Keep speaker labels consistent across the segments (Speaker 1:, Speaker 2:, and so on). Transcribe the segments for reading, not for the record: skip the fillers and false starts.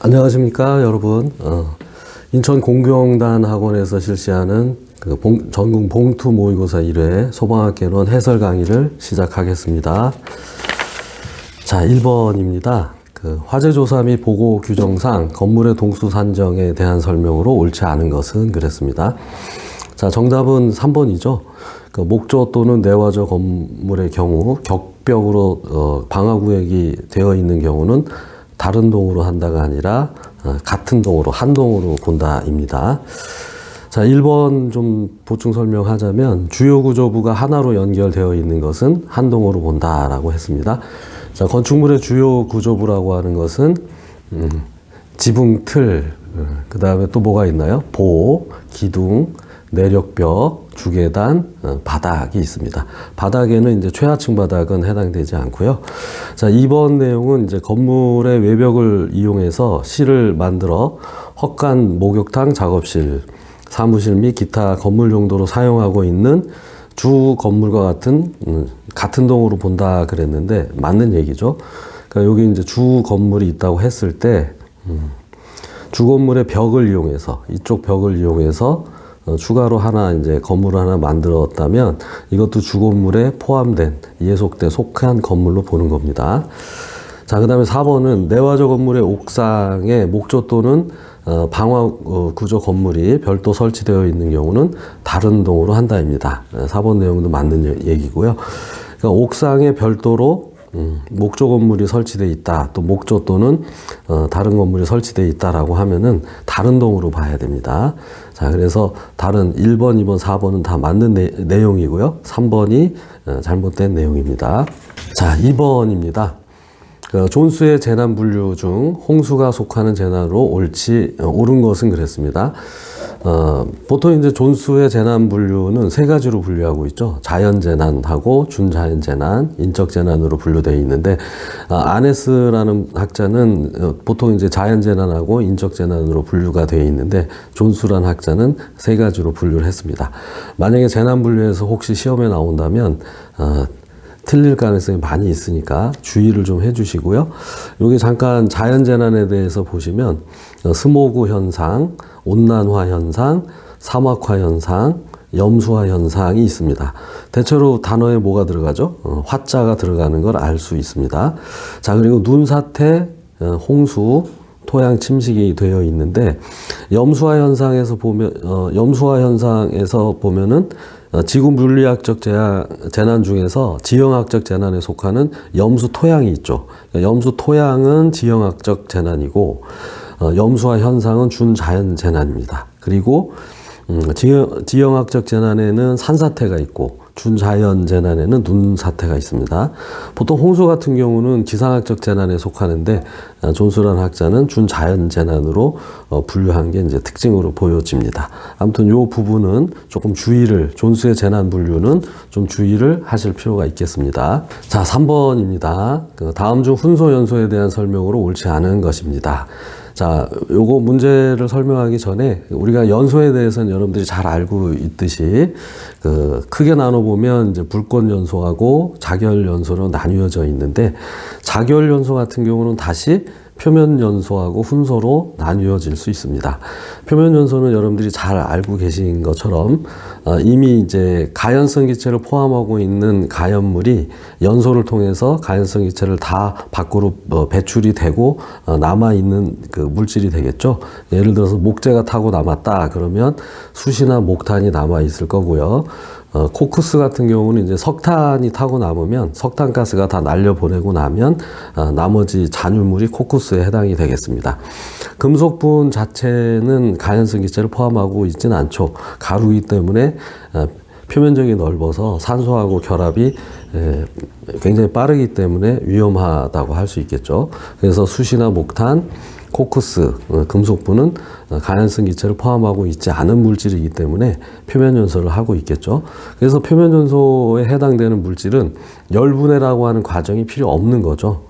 Speaker 1: 안녕하십니까 여러분. 인천 공경단 학원에서 실시하는 전국 봉투 모의고사 1회 소방학개론 해설 강의를 시작하겠습니다. 자, 1번입니다. 화재조사 및 보고 규정상 건물의 동수 산정에 대한 설명으로 옳지 않은 것은 그랬습니다. 자, 정답은 3번이죠. 목조 또는 내화조 건물의 경우 격벽으로 방화구역이 되어 있는 경우는 다른 동으로 한다가 아니라 같은 동으로, 한 동으로 본다입니다. 자, 1번 좀 보충 설명하자면 주요 구조부가 하나로 연결되어 있는 것은 한 동으로 본다라고 했습니다. 자, 건축물의 주요 구조부라고 하는 것은 지붕, 틀, 그 다음에 또 뭐가 있나요? 보, 기둥, 내력벽, 주계단, 바닥이 있습니다. 바닥에는 이제 최하층 바닥은 해당되지 않고요. 자, 2번 내용은 이제 건물의 외벽을 이용해서 실을 만들어 헛간 목욕탕, 작업실, 사무실 및 기타 건물 용도로 사용하고 있는 주 건물과 같은 동으로 본다 그랬는데 맞는 얘기죠. 그러니까 여기 이제 주 건물이 있다고 했을 때 주 건물의 벽을 이용해서 이쪽 벽을 이용해서 추가로 하나 이제 건물을 하나 만들었다면 이것도 주 건물에 포함된 속한 건물로 보는 겁니다. 자, 그 다음에 4번은 내화조 건물의 옥상에 목조 또는 방화 구조 건물이 별도 설치되어 있는 경우는 다른 동으로 한다입니다. 4번 내용도 맞는 얘기고요. 그러니까 옥상에 별도로 목조 건물이 설치되어 있다, 또 목조 또는 다른 건물이 설치되어 있다라고 하면은 다른 동으로 봐야 됩니다. 자, 그래서 다른 1번, 2번, 4번은 다 맞는 내용이고요. 3번이 잘못된 내용입니다. 자, 2번입니다. 존수의 재난 분류 중 홍수가 속하는 재난으로 옳은 것은 그랬습니다. 보통 이제 존수의 재난 분류는 세 가지로 분류하고 있죠. 자연재난하고 준자연재난, 인적재난으로 분류되어 있는데, 아네스라는 학자는 보통 이제 자연재난하고 인적재난으로 분류가 되어 있는데, 존수라는 학자는 세 가지로 분류를 했습니다. 만약에 재난 분류에서 혹시 시험에 나온다면, 틀릴 가능성이 많이 있으니까 주의를 좀 해주시고요. 여기 잠깐 자연재난에 대해서 보시면 스모그 현상, 온난화 현상, 사막화 현상, 염수화 현상이 있습니다. 대체로 단어에 뭐가 들어가죠? 화자가 들어가는 걸 알 수 있습니다. 자, 그리고 눈사태, 홍수, 토양 침식이 되어 있는데 염수화 현상에서 보면은 지구 물리학적 재난 중에서 지형학적 재난에 속하는 염수 토양이 있죠. 염수 토양은 지형학적 재난이고 염수화 현상은 준자연 재난입니다. 그리고 지형학적 재난에는 산사태가 있고 준자연 재난에는 눈사태가 있습니다. 보통 홍수 같은 경우는 기상학적 재난에 속하는데 존수라는 학자는 준자연 재난으로 분류한 게 이제 특징으로 보여집니다. 아무튼 이 부분은 조금 존수의 재난 분류는 좀 주의를 하실 필요가 있겠습니다. 자, 3번입니다. 다음 중 훈소 연소에 대한 설명으로 옳지 않은 것입니다. 자, 요거 문제를 설명하기 전에 우리가 연소에 대해서는 여러분들이 잘 알고 있듯이 크게 나눠보면 이제 불꽃 연소하고 자결 연소로 나뉘어져 있는데 자결 연소 같은 경우는 다시 표면 연소하고 훈소로 나뉘어질 수 있습니다. 표면 연소는 여러분들이 잘 알고 계신 것처럼 이미 이제 가연성 기체를 포함하고 있는 가연물이 연소를 통해서 가연성 기체를 다 밖으로 배출이 되고 남아있는 그 물질이 되겠죠. 예를 들어서 목재가 타고 남았다 그러면 숯이나 목탄이 남아있을 거고요. 코크스 같은 경우는 이제 석탄이 타고 남으면 석탄가스가 다 날려보내고 나면 나머지 잔유물이 코크스에 해당이 되겠습니다. 금속분 자체는 가연성 기체를 포함하고 있지는 않죠. 가루이기 때문에 표면적이 넓어서 산소하고 결합이 굉장히 빠르기 때문에 위험하다고 할 수 있겠죠. 그래서 숯이나 목탄, 코크스, 금속분은 가연성 기체를 포함하고 있지 않은 물질이기 때문에 표면 연소를 하고 있겠죠. 그래서 표면 연소에 해당되는 물질은 열분해라고 하는 과정이 필요 없는 거죠.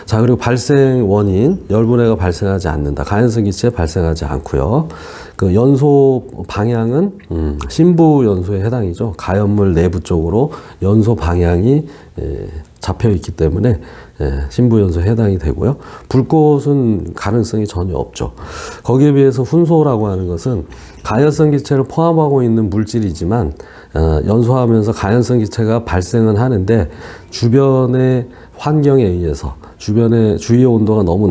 Speaker 1: 자, 그리고 발생 원인, 열분해가 발생하지 않는다. 가연성 기체 발생하지 않고요. 그 연소 방향은 심부 연소에 해당이죠. 가연물 내부 쪽으로 연소 방향이 잡혀 있기 때문에 신부연소에 해당이 되고요. 불꽃은 가능성이 전혀 없죠. 거기에 비해서 훈소라고 하는 것은 가연성 기체를 포함하고 있는 물질이지만 연소하면서 가연성 기체가 발생은 하는데 주변의 환경에 의해서 주변의 주위의 온도가 너무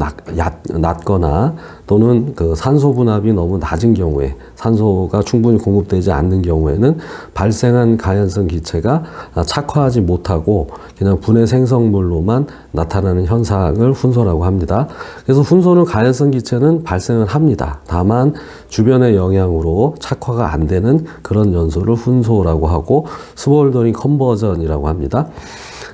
Speaker 1: 낮거나 또는 그 산소 분압이 너무 낮은 경우에 산소가 충분히 공급되지 않는 경우에는 발생한 가연성 기체가 착화하지 못하고 그냥 분해 생성물로만 나타나는 현상을 훈소라고 합니다. 그래서 훈소는 가연성 기체는 발생을 합니다. 다만 주변의 영향으로 착화가 안 되는 그런 연소를 훈소라고 하고 스몰더링 컨버전이라고 합니다.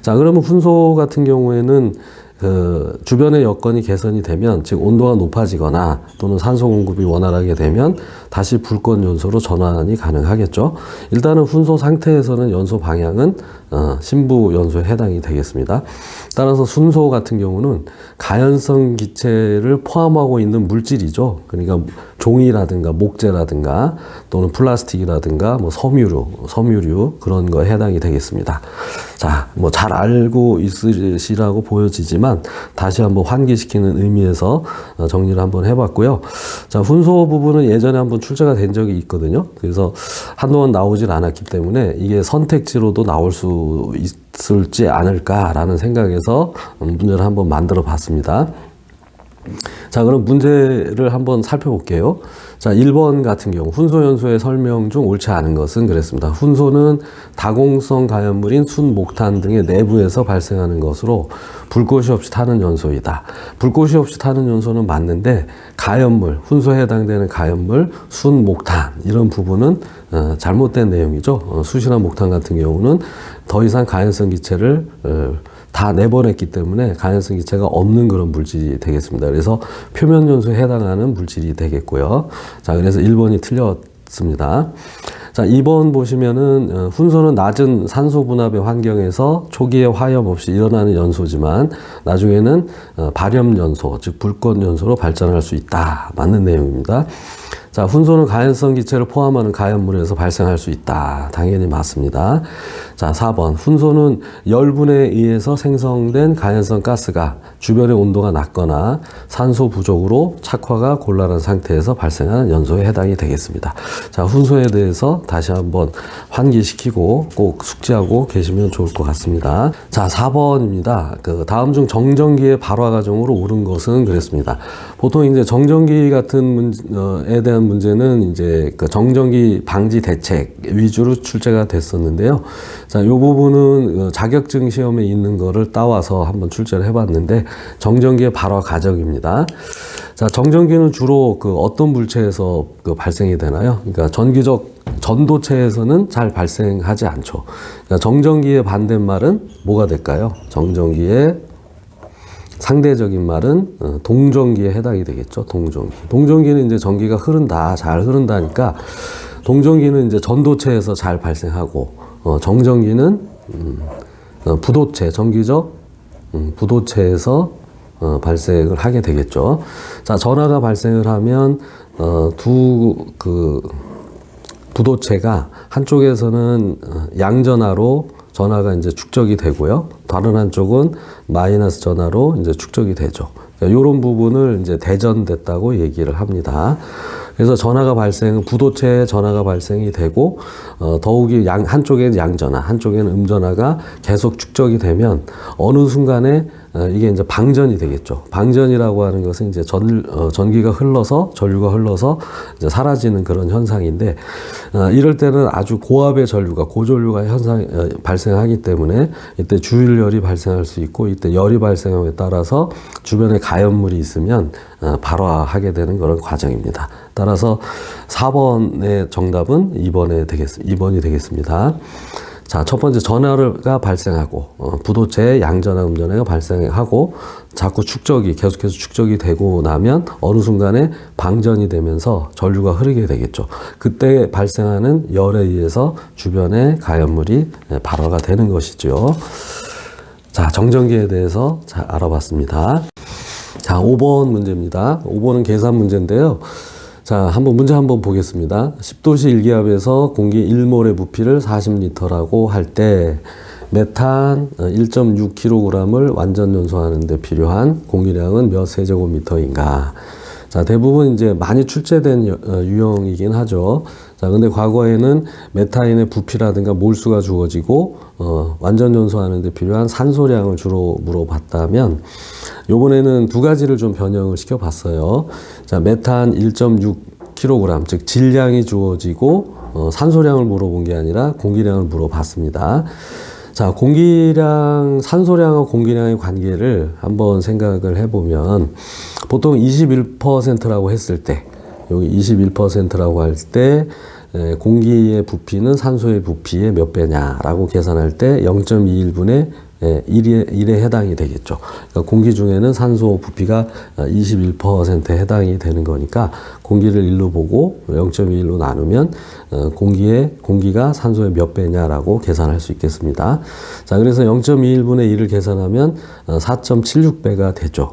Speaker 1: 자, 그러면 훈소 같은 경우에는 그 주변의 여건이 개선이 되면, 즉 온도가 높아지거나 또는 산소 공급이 원활하게 되면 다시 불꽃 연소로 전환이 가능하겠죠. 일단은 훈소 상태에서는 연소 방향은 신부 연소에 해당이 되겠습니다. 따라서 순소 같은 경우는 가연성 기체를 포함하고 있는 물질이죠. 그러니까 종이라든가 목재라든가 또는 플라스틱이라든가 뭐 섬유류 그런 거에 해당이 되겠습니다. 자, 뭐 잘 알고 있으시라고 보여지지만 다시 한번 환기시키는 의미에서 정리를 한번 해봤고요. 자, 훈소 부분은 예전에 한번 출제가 된 적이 있거든요. 그래서 한동안 나오질 않았기 때문에 이게 선택지로도 나올 수 있을지 않을까라는 생각에서 문제를 한번 만들어 봤습니다. 자, 그럼 문제를 한번 살펴볼게요. 자, 1번 같은 경우 훈소연소의 설명 중 옳지 않은 것은 그랬습니다. 훈소는 다공성 가연물인 순, 목탄 등의 내부에서 발생하는 것으로 불꽃이 없이 타는 연소이다. 불꽃이 없이 타는 연소는 맞는데 가연물, 훈소에 해당되는 가연물, 순, 목탄 이런 부분은 잘못된 내용이죠. 숯이나 목탄 같은 경우는 더 이상 가연성 기체를 다 내보냈기 때문에 가연성 기체가 없는 그런 물질이 되겠습니다. 그래서 표면 연소에 해당하는 물질이 되겠고요. 자, 그래서 1번이 틀렸습니다. 자, 2번 보시면은 훈소는 낮은 산소 분압의 환경에서 초기에 화염 없이 일어나는 연소지만 나중에는 발염 연소, 즉 불꽃 연소로 발전할 수 있다. 맞는 내용입니다. 자, 훈소는 가연성 기체를 포함하는 가연물에서 발생할 수 있다. 당연히 맞습니다. 자, 4번. 훈소는 열분에 의해서 생성된 가연성 가스가 주변의 온도가 낮거나 산소 부족으로 착화가 곤란한 상태에서 발생하는 연소에 해당이 되겠습니다. 자, 훈소에 대해서 다시 한번 환기시키고 꼭 숙지하고 계시면 좋을 것 같습니다. 자, 4번입니다. 그 다음 중 정전기의 발화 과정으로 옳은 것은 그랬습니다. 보통 이제 정전기 같은 에 대한 문제는 이제 그 정전기 방지 대책 위주로 출제가 됐었는데요. 자, 이 부분은 자격증 시험에 있는 거를 따와서 한번 출제를 해봤는데 정전기의 발화 과정입니다. 자, 정전기는 주로 그 어떤 물체에서 그 발생이 되나요? 그러니까 전기적 전도체에서는 잘 발생하지 않죠. 그러니까 정전기의 반대말은 뭐가 될까요? 정전기의 상대적인 말은 동전기에 해당이 되겠죠. 동전기. 동전기는 이제 전기가 흐른다, 잘 흐른다니까 동전기는 이제 전도체에서 잘 발생하고 정전기는 부도체, 전기적 부도체에서 발생을 하게 되겠죠. 자, 전하가 발생을 하면 부도체가 한쪽에서는 양전하로 전하가 이제 축적이 되고요. 다른 한쪽은 마이너스 전하로 이제 축적이 되죠. 그러니까 이런 부분을 이제 대전됐다고 얘기를 합니다. 그래서 부도체에 전하가 발생이 되고, 더욱이 한쪽에는 양전하, 한쪽에는 음전하가 계속 축적이 되면 어느 순간에 이게 이제 방전이 되겠죠. 방전이라고 하는 것은 이제 전기가 흘러서, 전류가 흘러서 이제 사라지는 그런 현상인데, 이럴 때는 아주 고압의 전류가, 고전류가 발생하기 때문에 이때 주율열이 발생할 수 있고, 이때 열이 발생함에 따라서 주변에 가연물이 있으면 발화하게 되는 그런 과정입니다. 따라서 4번의 정답은 2번이 되겠습니다. 자, 첫 번째 전하가 발생하고 부도체에 양전하, 음전하가 발생하고 계속해서 축적이 되고 나면 어느 순간에 방전이 되면서 전류가 흐르게 되겠죠. 그때 발생하는 열에 의해서 주변에 가연물이 발화가 되는 것이죠. 자, 정전기에 대해서 잘 알아봤습니다. 자, 5번 문제입니다. 5번은 계산 문제인데요. 자, 문제 한번 보겠습니다. 10도씨 일기압에서 공기 1몰의 부피를 40리터라고 할 때, 메탄 1.6kg을 완전 연소하는 데 필요한 공기량은 몇 세제곱미터인가? 자, 대부분 이제 많이 출제된 유형이긴 하죠. 자, 근데 과거에는 메탄의 부피라든가 몰수가 주어지고, 완전 연소하는 데 필요한 산소량을 주로 물어봤다면, 요번에는 두 가지를 좀 변형을 시켜봤어요. 자, 메탄 1.6kg, 즉, 질량이 주어지고, 산소량을 물어본 게 아니라 공기량을 물어봤습니다. 자, 공기량, 산소량과 공기량의 관계를 한번 생각을 해보면, 보통 21%라고 했을 때, 여기 21%라고 할 때, 공기의 부피는 산소의 부피의 몇 배냐라고 계산할 때 0.21분의 1에 해당이 되겠죠. 그러니까 공기 중에는 산소 부피가 21%에 해당이 되는 거니까 공기를 1로 보고 0.21로 나누면 공기가 산소의 몇 배냐라고 계산할 수 있겠습니다. 자, 그래서 0.21분의 1을 계산하면 4.76배가 되죠.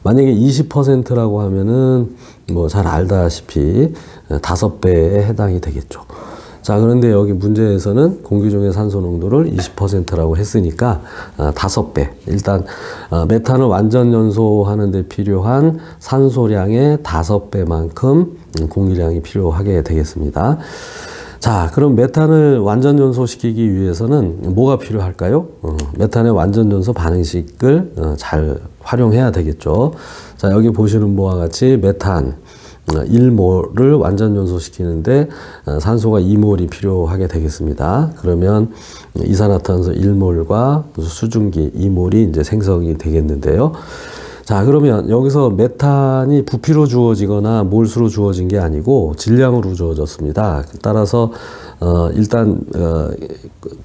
Speaker 1: 만약에 20%라고 하면은 뭐 잘 알다시피 5배에 해당이 되겠죠. 자, 그런데 여기 문제에서는 공기 중의 산소 농도를 20%라고 했으니까 5배. 일단 메탄을 완전 연소하는 데 필요한 산소량의 5배만큼 공기량이 필요하게 되겠습니다. 자, 그럼 메탄을 완전 연소시키기 위해서는 뭐가 필요할까요? 메탄의 완전 연소 반응식을 잘 활용해야 되겠죠. 자, 여기 보시는 바와 같이 메탄 1몰을 완전 연소시키는데 산소가 2몰이 필요하게 되겠습니다. 그러면 이산화탄소 1몰과 수증기 2몰이 이제 생성이 되겠는데요. 자, 그러면 여기서 메탄이 부피로 주어지거나 몰수로 주어진 게 아니고 질량으로 주어졌습니다. 따라서 일단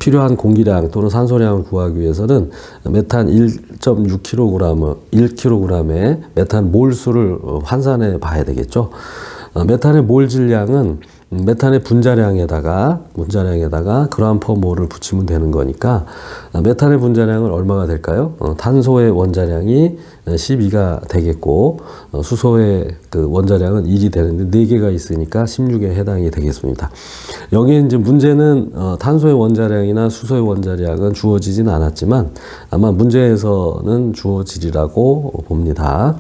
Speaker 1: 필요한 공기량 또는 산소량을 구하기 위해서는 메탄 1.6kg, 1kg의 메탄 몰수를 환산해 봐야 되겠죠. 메탄의 몰 질량은 메탄의 분자량에다가 그람 퍼 몰을 붙이면 되는 거니까 메탄의 분자량은 얼마가 될까요? 탄소의 원자량이 12가 되겠고 수소의 그 원자량은 1이 되는데 4개가 있으니까 16에 해당이 되겠습니다. 여기 이제 문제는 탄소의 원자량이나 수소의 원자량은 주어지진 않았지만 아마 문제에서는 주어지리라고 봅니다.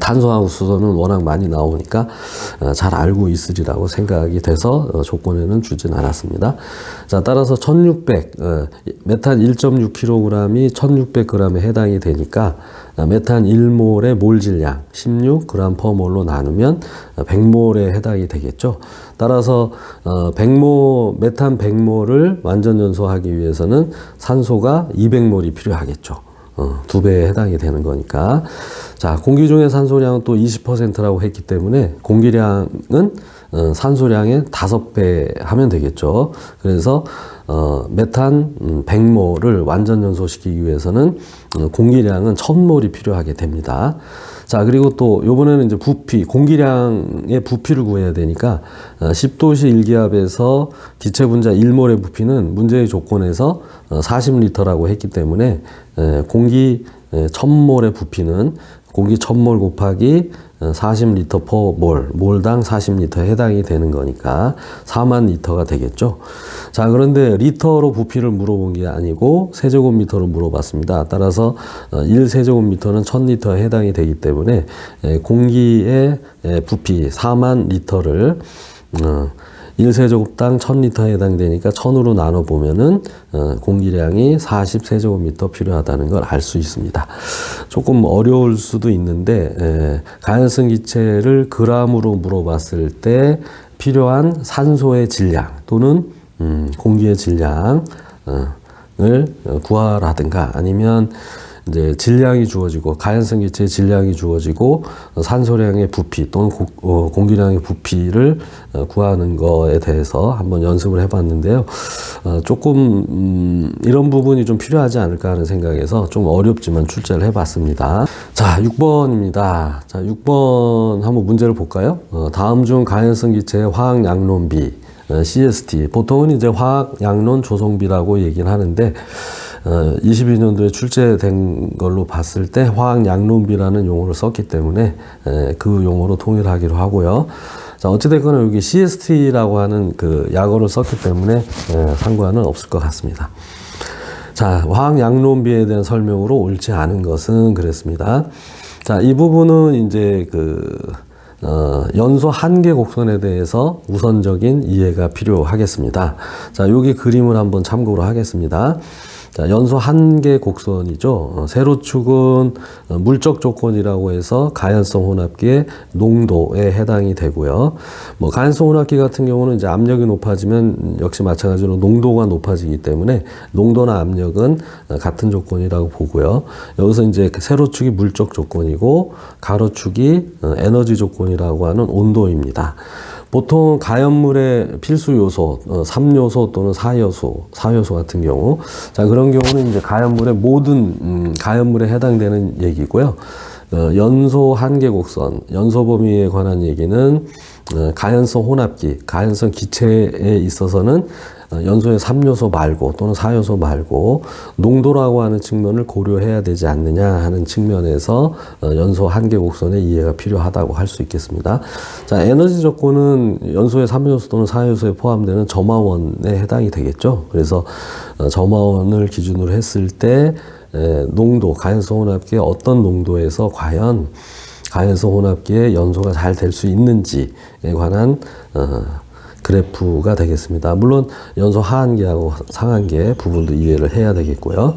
Speaker 1: 탄소하고 수소는 워낙 많이 나오니까 잘 알고 있으리라고 생각이 돼서 조건에는 주진 않았습니다. 자, 따라서 1600, 메탄 1.6kg이 1600g에 해당이 되니까 메탄 1몰의 몰 질량 16g per 몰로 나누면 100몰에 해당이 되겠죠. 따라서 메탄 100몰을 완전 연소하기 위해서는 산소가 200몰이 필요하겠죠. 2배에 해당이 되는 거니까. 자, 공기 중의 산소량은 또 20%라고 했기 때문에 공기량은 산소량의 5배 하면 되겠죠. 그래서 메탄 100몰을 완전 연소시키기 위해서는 공기량은 1000몰이 필요하게 됩니다. 자, 그리고 또 요번에는 이제 부피, 공기량의 부피를 구해야 되니까 10도씨 1기압에서 기체 분자 1몰의 부피는 문제의 조건에서 40리터라고 했기 때문에 공기 1000몰의 부피는 공기 1000몰 곱하기 40리터 per 몰, 몰당 40리터에 해당이 되는 거니까 4만 리터가 되겠죠. 자, 그런데 리터로 부피를 물어본 게 아니고 세제곱미터로 물어봤습니다. 따라서 1세제곱미터는 1000리터에 해당이 되기 때문에 공기의 부피 4만 리터를 1세제곱당 1000리터에 해당되니까 1000으로 나눠보면은 공기량이 40세제곱미터 필요하다는 걸 알 수 있습니다. 조금 어려울 수도 있는데 가연성 기체를 그람으로 물어봤을 때 필요한 산소의 질량 또는 공기의 질량을 구하라든가 아니면 이제 질량이 주어지고 가연성 기체의 질량이 주어지고 산소량의 부피 또는 공기량의 부피를 구하는 거에 대해서 한번 연습을 해봤는데요. 조금 이런 부분이 좀 필요하지 않을까 하는 생각에서 좀 어렵지만 출제를 해봤습니다. 자, 6번입니다. 자, 6번 한번 문제를 볼까요? 다음 중 가연성 기체의 화학 양론비 CST 보통은 이제 화학 양론 조성비라고 얘기를 하는데 22년도에 출제된 걸로 봤을 때 화학양론비라는 용어를 썼기 때문에 그 용어로 통일하기로 하고요. 자, 어찌됐거나 여기 CST라고 하는 그 약어를 썼기 때문에 상관은 없을 것 같습니다. 자, 화학양론비에 대한 설명으로 옳지 않은 것은 그랬습니다. 자, 이 부분은 이제 연소 한계 곡선에 대해서 우선적인 이해가 필요하겠습니다. 자, 여기 그림을 한번 참고로 하겠습니다. 자, 연소 한계 곡선이죠. 세로축은 물적 조건이라고 해서 가연성 혼합기의 농도에 해당이 되고요. 뭐 가연성 혼합기 같은 경우는 이제 압력이 높아지면 역시 마찬가지로 농도가 높아지기 때문에 농도나 압력은 같은 조건이라고 보고요. 여기서 이제 세로축이 물적 조건이고 가로축이 에너지 조건이라고 하는 온도입니다. 보통 가연물의 필수 요소, 3요소 또는 4요소 같은 경우, 자, 그런 경우는 이제 가연물의 모든, 가연물에 해당되는 얘기고요. 연소 한계 곡선, 연소 범위에 관한 얘기는 가연성 혼합기, 가연성 기체에 있어서는 연소의 3요소 말고 또는 4요소 말고 농도라고 하는 측면을 고려해야 되지 않느냐 하는 측면에서 연소 한계 곡선의 이해가 필요하다고 할 수 있겠습니다. 자, 에너지 조건은 연소의 3요소 또는 4요소에 포함되는 점화원에 해당이 되겠죠. 그래서 점화원을 기준으로 했을 때 농도, 가연성 혼합기의 어떤 농도에서 과연 가연성 혼합기의 연소가 잘 될 수 있는지에 관한 그래프가 되겠습니다. 물론 연소 하한계하고 상한계 부분도 이해를 해야 되겠고요.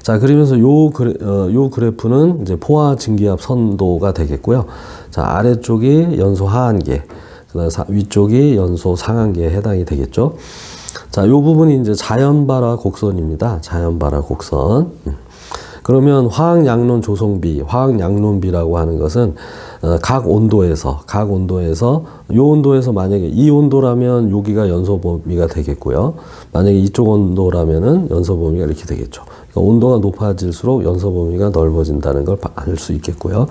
Speaker 1: 자, 그러면서 요 그래프는 이제 포화 증기압 선도가 되겠고요. 자, 아래쪽이 연소 하한계, 그다음 위쪽이 연소 상한계에 해당이 되겠죠. 자, 요 부분이 이제 자연발화 곡선입니다. 자연발화 곡선. 그러면 화학양론 조성비, 화학양론비라고 하는 것은 각 온도에서 요 온도에서 만약에 이 온도라면 여기가 연소 범위가 되겠고요. 만약에 이쪽 온도라면은 연소 범위가 이렇게 되겠죠. 그러니까 온도가 높아질수록 연소 범위가 넓어진다는 걸 알 수 있겠고요.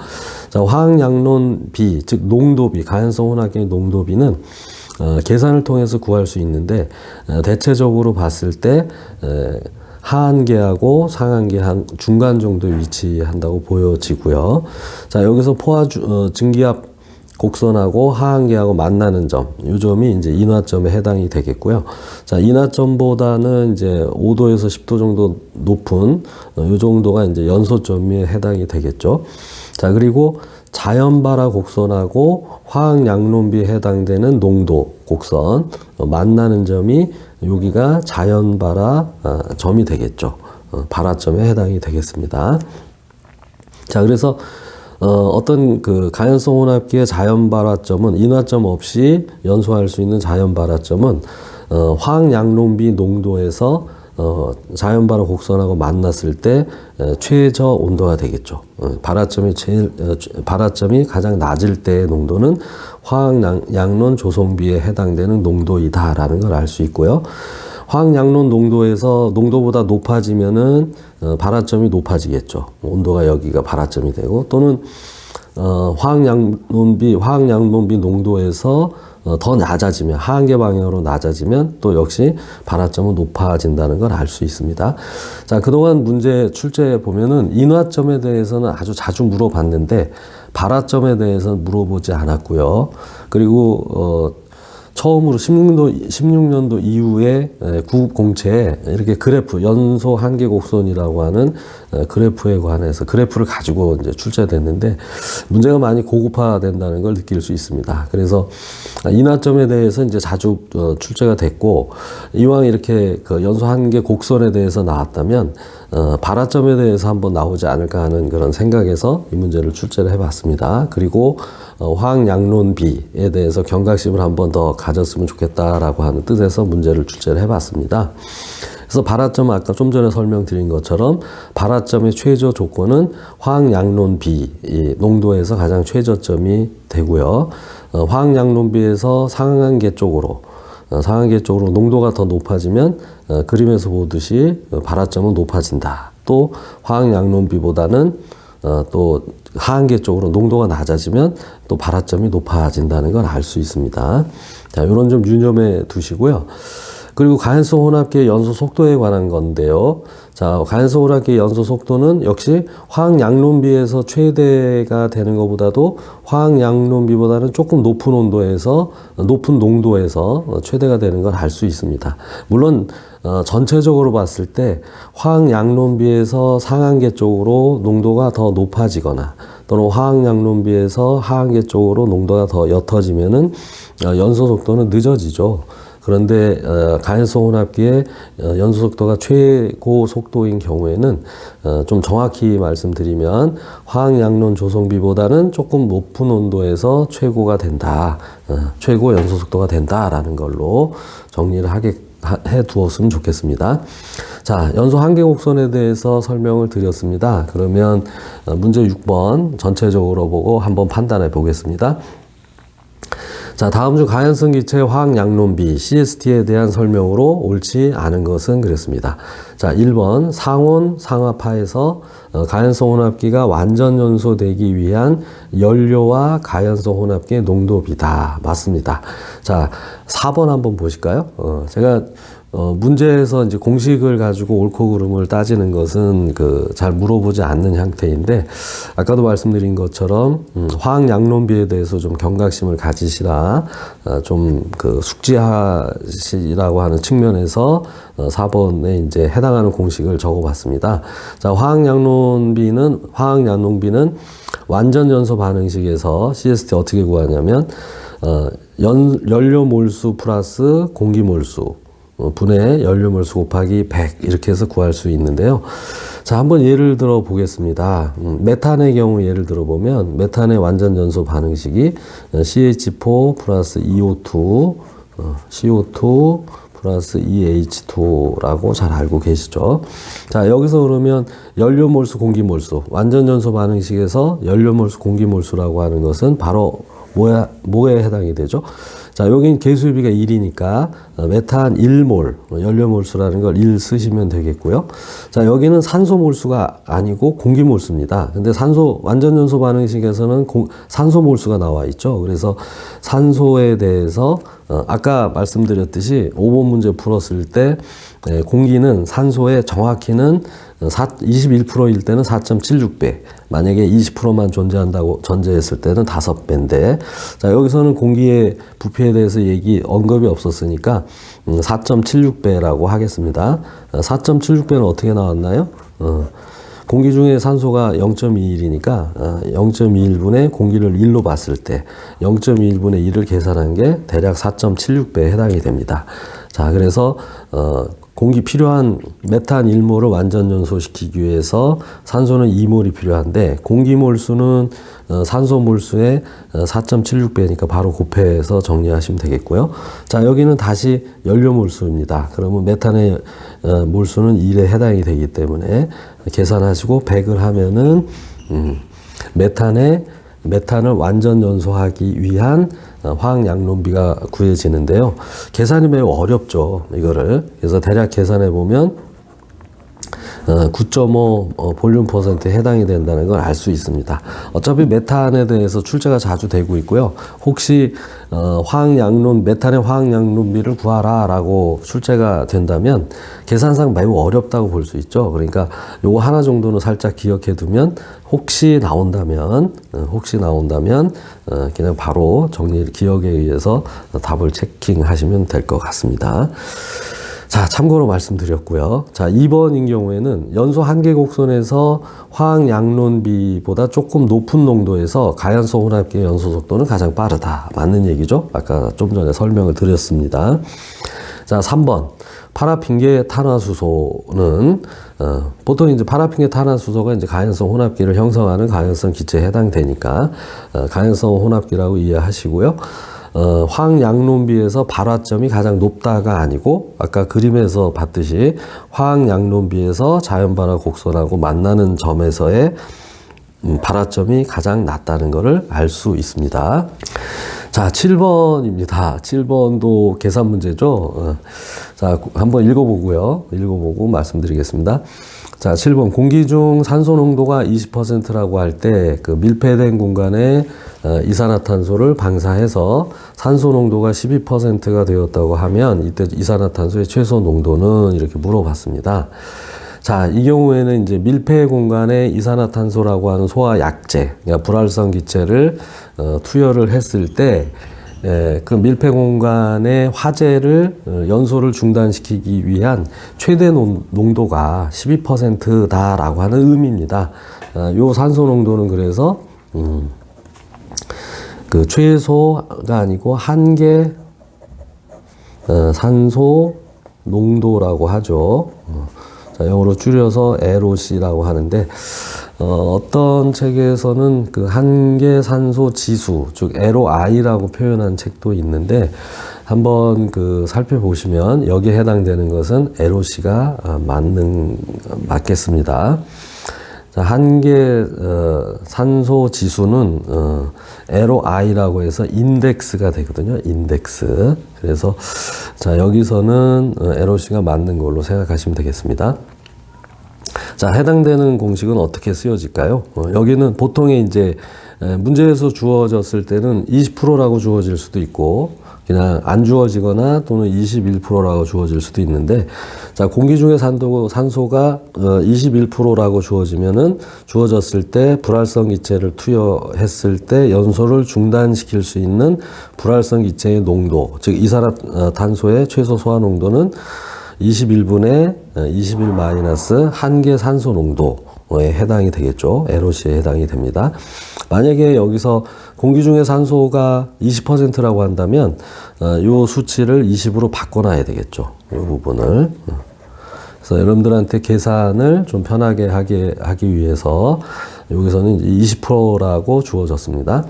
Speaker 1: 자, 화학양론비, 즉 농도비, 가연성 혼합기의 농도비는 계산을 통해서 구할 수 있는데 대체적으로 봤을 때 하한계하고 상한계 한 중간 정도에 위치한다고 보여지고요. 자, 여기서 포화 증기압 곡선하고 하한계하고 만나는 점, 이 점이 이제 인화점에 해당이 되겠고요. 자, 인화점보다는 이제 5도에서 10도 정도 높은 이 정도가 이제 연소점에 해당이 되겠죠. 자, 그리고 자연발화 곡선하고 화학양론비에 해당되는 농도 곡선 만나는 점이 여기가 자연발화 점이 되겠죠. 발화점에 해당이 되겠습니다. 자, 그래서 어떤 그 가연성 혼합기의 자연발화점은 인화점 없이 연소할 수 있는 자연발화점은 화학양론비 농도에서 자연발화 곡선하고 만났을 때 최저 온도가 되겠죠. 발화점이 가장 낮을 때의 농도는 화학양론 조성비에 해당되는 농도이다라는 걸 알 수 있고요. 화학양론 농도에서 농도보다 높아지면은 발화점이 높아지겠죠. 온도가 여기가 발화점이 되고, 또는 화학양론비 농도에서 더 낮아지면, 하한계 방향으로 낮아지면 또 역시 발화점은 높아진다는 걸 알 수 있습니다. 자, 그동안 문제 출제에 보면은 인화점에 대해서는 아주 자주 물어봤는데 발화점에 대해서는 물어보지 않았고요. 그리고 처음으로 16년도 이후에 구급 공채에 이렇게 그래프, 연소 한계 곡선이라고 하는 그래프에 관해서 그래프를 가지고 이제 출제됐는데 문제가 많이 고급화된다는 걸 느낄 수 있습니다. 그래서 인화점에 대해서 이제 자주 출제가 됐고, 이왕 이렇게 그 연소 한계 곡선에 대해서 나왔다면 발화점에 대해서 한번 나오지 않을까 하는 그런 생각에서 이 문제를 출제를 해봤습니다. 그리고 화학양론비에 대해서 경각심을 한번 더 가졌으면 좋겠다라고 하는 뜻에서 문제를 출제를 해봤습니다. 그래서 발화점은 아까 좀 전에 설명드린 것처럼 발화점의 최저 조건은 화학양론비 농도에서 가장 최저점이 되고요. 화학양론비에서 상한계 쪽으로 농도가 더 높아지면 그림에서 보듯이 발화점은 높아진다. 또 화학양론비보다는 또 하한계 쪽으로 농도가 낮아지면 또 발화점이 높아진다는 걸 알 수 있습니다. 자, 이런 점 유념해 두시고요. 그리고 가연성 혼합기의 연소 속도에 관한 건데요. 자, 가연성 혼합기의 연소 속도는 역시 화학양론비에서 최대가 되는 것보다도 화학양론비보다는 조금 높은 온도에서, 높은 농도에서 최대가 되는 걸 알 수 있습니다. 물론 전체적으로 봤을 때 화학양론비에서 상한계 쪽으로 농도가 더 높아지거나 또는 화학양론비에서 하한계 쪽으로 농도가 더 옅어지면은 연소 속도는 늦어지죠. 그런데 가연성 혼합기의 연소 속도가 최고 속도인 경우에는 좀 정확히 말씀드리면 화학양론 조성비보다는 조금 높은 온도에서 최고가 된다. 최고 연소 속도가 된다라는 걸로 정리를 해 두었으면 좋겠습니다. 자, 연소 한계 곡선에 대해서 설명을 드렸습니다. 그러면 문제 6번 전체적으로 보고 한번 판단해 보겠습니다. 자, 다음 중 가연성 기체 화학양론비 CST에 대한 설명으로 옳지 않은 것은 그랬습니다. 자, 1번 상온 상하파에서 가연성 혼합기가 완전 연소되기 위한 연료와 가연성 혼합기의 농도비다. 맞습니다. 자, 4번 한번 보실까요? 제가 문제에서 이제 공식을 가지고 옳고 그름을 따지는 것은 잘 물어보지 않는 형태인데, 아까도 말씀드린 것처럼 화학양론비에 대해서 좀 경각심을 가지시라, 좀 숙지하시라고 하는 측면에서 4번에 이제 해당하는 공식을 적어봤습니다. 자, 화학양론비는 완전 연소 반응식에서 CST 어떻게 구하냐면 연료 몰수 플러스 공기 몰수 분의 연료 몰수 곱하기 100 이렇게 해서 구할 수 있는데요. 자, 한번 예를 들어 보겠습니다. 메탄의 경우 예를 들어 보면 메탄의 완전 연소 반응식이 CH4 플러스 EO2 CO2 플러스 EH2라고 잘 알고 계시죠. 자, 여기서 그러면 연료 몰수 공기 몰수 완전 연소 반응식에서 연료 몰수 공기 몰수라고 하는 것은 바로 뭐에 해당이 되죠? 자, 여긴 계수비가 1이니까 메탄 1몰, 연료 몰수라는 걸 1 쓰시면 되겠고요. 자, 여기는 산소 몰수가 아니고 공기 몰수입니다. 근데 완전 연소 반응식에서는 산소 몰수가 나와 있죠. 그래서 산소에 대해서 아까 말씀드렸듯이 5번 문제 풀었을 때 공기는 산소에 정확히는 21%일 때는 4.76배, 만약에 20%만 존재한다고 전제했을 때는 5배인데, 자, 여기서는 공기의 부피에 대해서 언급이 없었으니까 4.76배라고 하겠습니다. 4.76배는 어떻게 나왔나요? 공기 중에 산소가 0.21이니까 0.21분의 공기를 1로 봤을 때 0.21분의 1을 계산한 게 대략 4.76배에 해당이 됩니다. 자, 그래서 공기 필요한 메탄 1몰을 완전 연소시키기 위해서 산소는 2몰이 필요한데 공기 몰수는 산소 몰수의 4.76배니까 바로 곱해서 정리하시면 되겠고요. 자, 여기는 다시 연료 몰수입니다. 그러면 메탄의 몰수는 1에 해당이 되기 때문에 계산하시고 100을 하면은 메탄을 완전 연소하기 위한 화학양론비가 구해지는데요. 계산이 매우 어렵죠, 이거를. 그래서 대략 계산해 보면 9.5 볼륨 퍼센트에 해당이 된다는 걸 알 수 있습니다. 어차피 메탄에 대해서 출제가 자주 되고 있고요. 혹시 메탄의 화학양론비를 구하라 라고 출제가 된다면 계산상 매우 어렵다고 볼 수 있죠. 그러니까 요거 하나 정도는 살짝 기억해 두면 혹시 나온다면 그냥 바로 기억에 의해서 답을 체킹하시면 될 것 같습니다. 자, 참고로 말씀드렸고요. 자, 2번인 경우에는 연소 한계 곡선에서 화학양론비보다 조금 높은 농도에서 가연성 혼합기의 연소 속도는 가장 빠르다. 맞는 얘기죠? 아까 좀 전에 설명을 드렸습니다. 자, 3번. 파라핀계 탄화수소는 보통 이제 파라핀계 탄화수소가 이제 가연성 혼합기를 형성하는 가연성 기체에 해당되니까 가연성 혼합기라고 이해하시고요. 화학양론비에서 발화점이 가장 높다가 아니고 아까 그림에서 봤듯이 화학양론비에서 자연발화 곡선하고 만나는 점에서의 발화점이 가장 낮다는 것을 알 수 있습니다. 자, 7번입니다. 7번도 계산 문제죠. 자, 한번 읽어보고 말씀드리겠습니다. 자, 7번. 공기 중 산소 농도가 20%라고 할 때 그 밀폐된 공간에 이산화탄소를 방사해서 산소 농도가 12%가 되었다고 하면 이때 이산화탄소의 최소 농도는 이렇게 물어봤습니다. 자, 이 경우에는 이제 밀폐 공간에 이산화탄소라고 하는 소화 약제, 그러니까 불활성 기체를 투여를 했을 때, 그 밀폐 공간의 화재를 연소를 중단시키기 위한 최대 농도가 12%다라고 하는 의미입니다. 요 산소 농도는 그래서 그 최소가 아니고 한계 산소 농도라고 하죠. 자, 영어로 줄여서 LOC라고 하는데, 어떤 책에서는 그 한계 산소 지수, 즉 LOI라고 표현한 책도 있는데, 한번 그 살펴보시면 여기에 해당되는 것은 LOC가 맞겠습니다. 자, 한계 산소 지수는 LOI라고 해서 인덱스가 되거든요. 인덱스. 그래서 자, 여기서는 LOC가 맞는 걸로 생각하시면 되겠습니다. 자, 해당되는 공식은 어떻게 쓰여질까요? 여기는 보통의 이제 문제에서 주어졌을 때는 20%라고 주어질 수도 있고, 그냥 안 주어지거나 또는 21%라고 주어질 수도 있는데, 자, 공기 중에 산소가 21%라고 주어졌을 때 불활성 기체를 투여했을 때 연소를 중단시킬 수 있는 불활성 기체의 농도, 즉 이산화탄소의 최소 소화 농도는 21분의 21 마이너스 한계 산소 농도에 해당이 되겠죠. LOC에 해당이 됩니다. 만약에 여기서 공기 중에 산소가 20%라고 한다면 요 수치를 20으로 바꿔놔야 되겠죠. 이 부분을. 그래서 여러분들한테 계산을 좀 편하게 하기 위해서 여기서는 20%라고 주어졌습니다.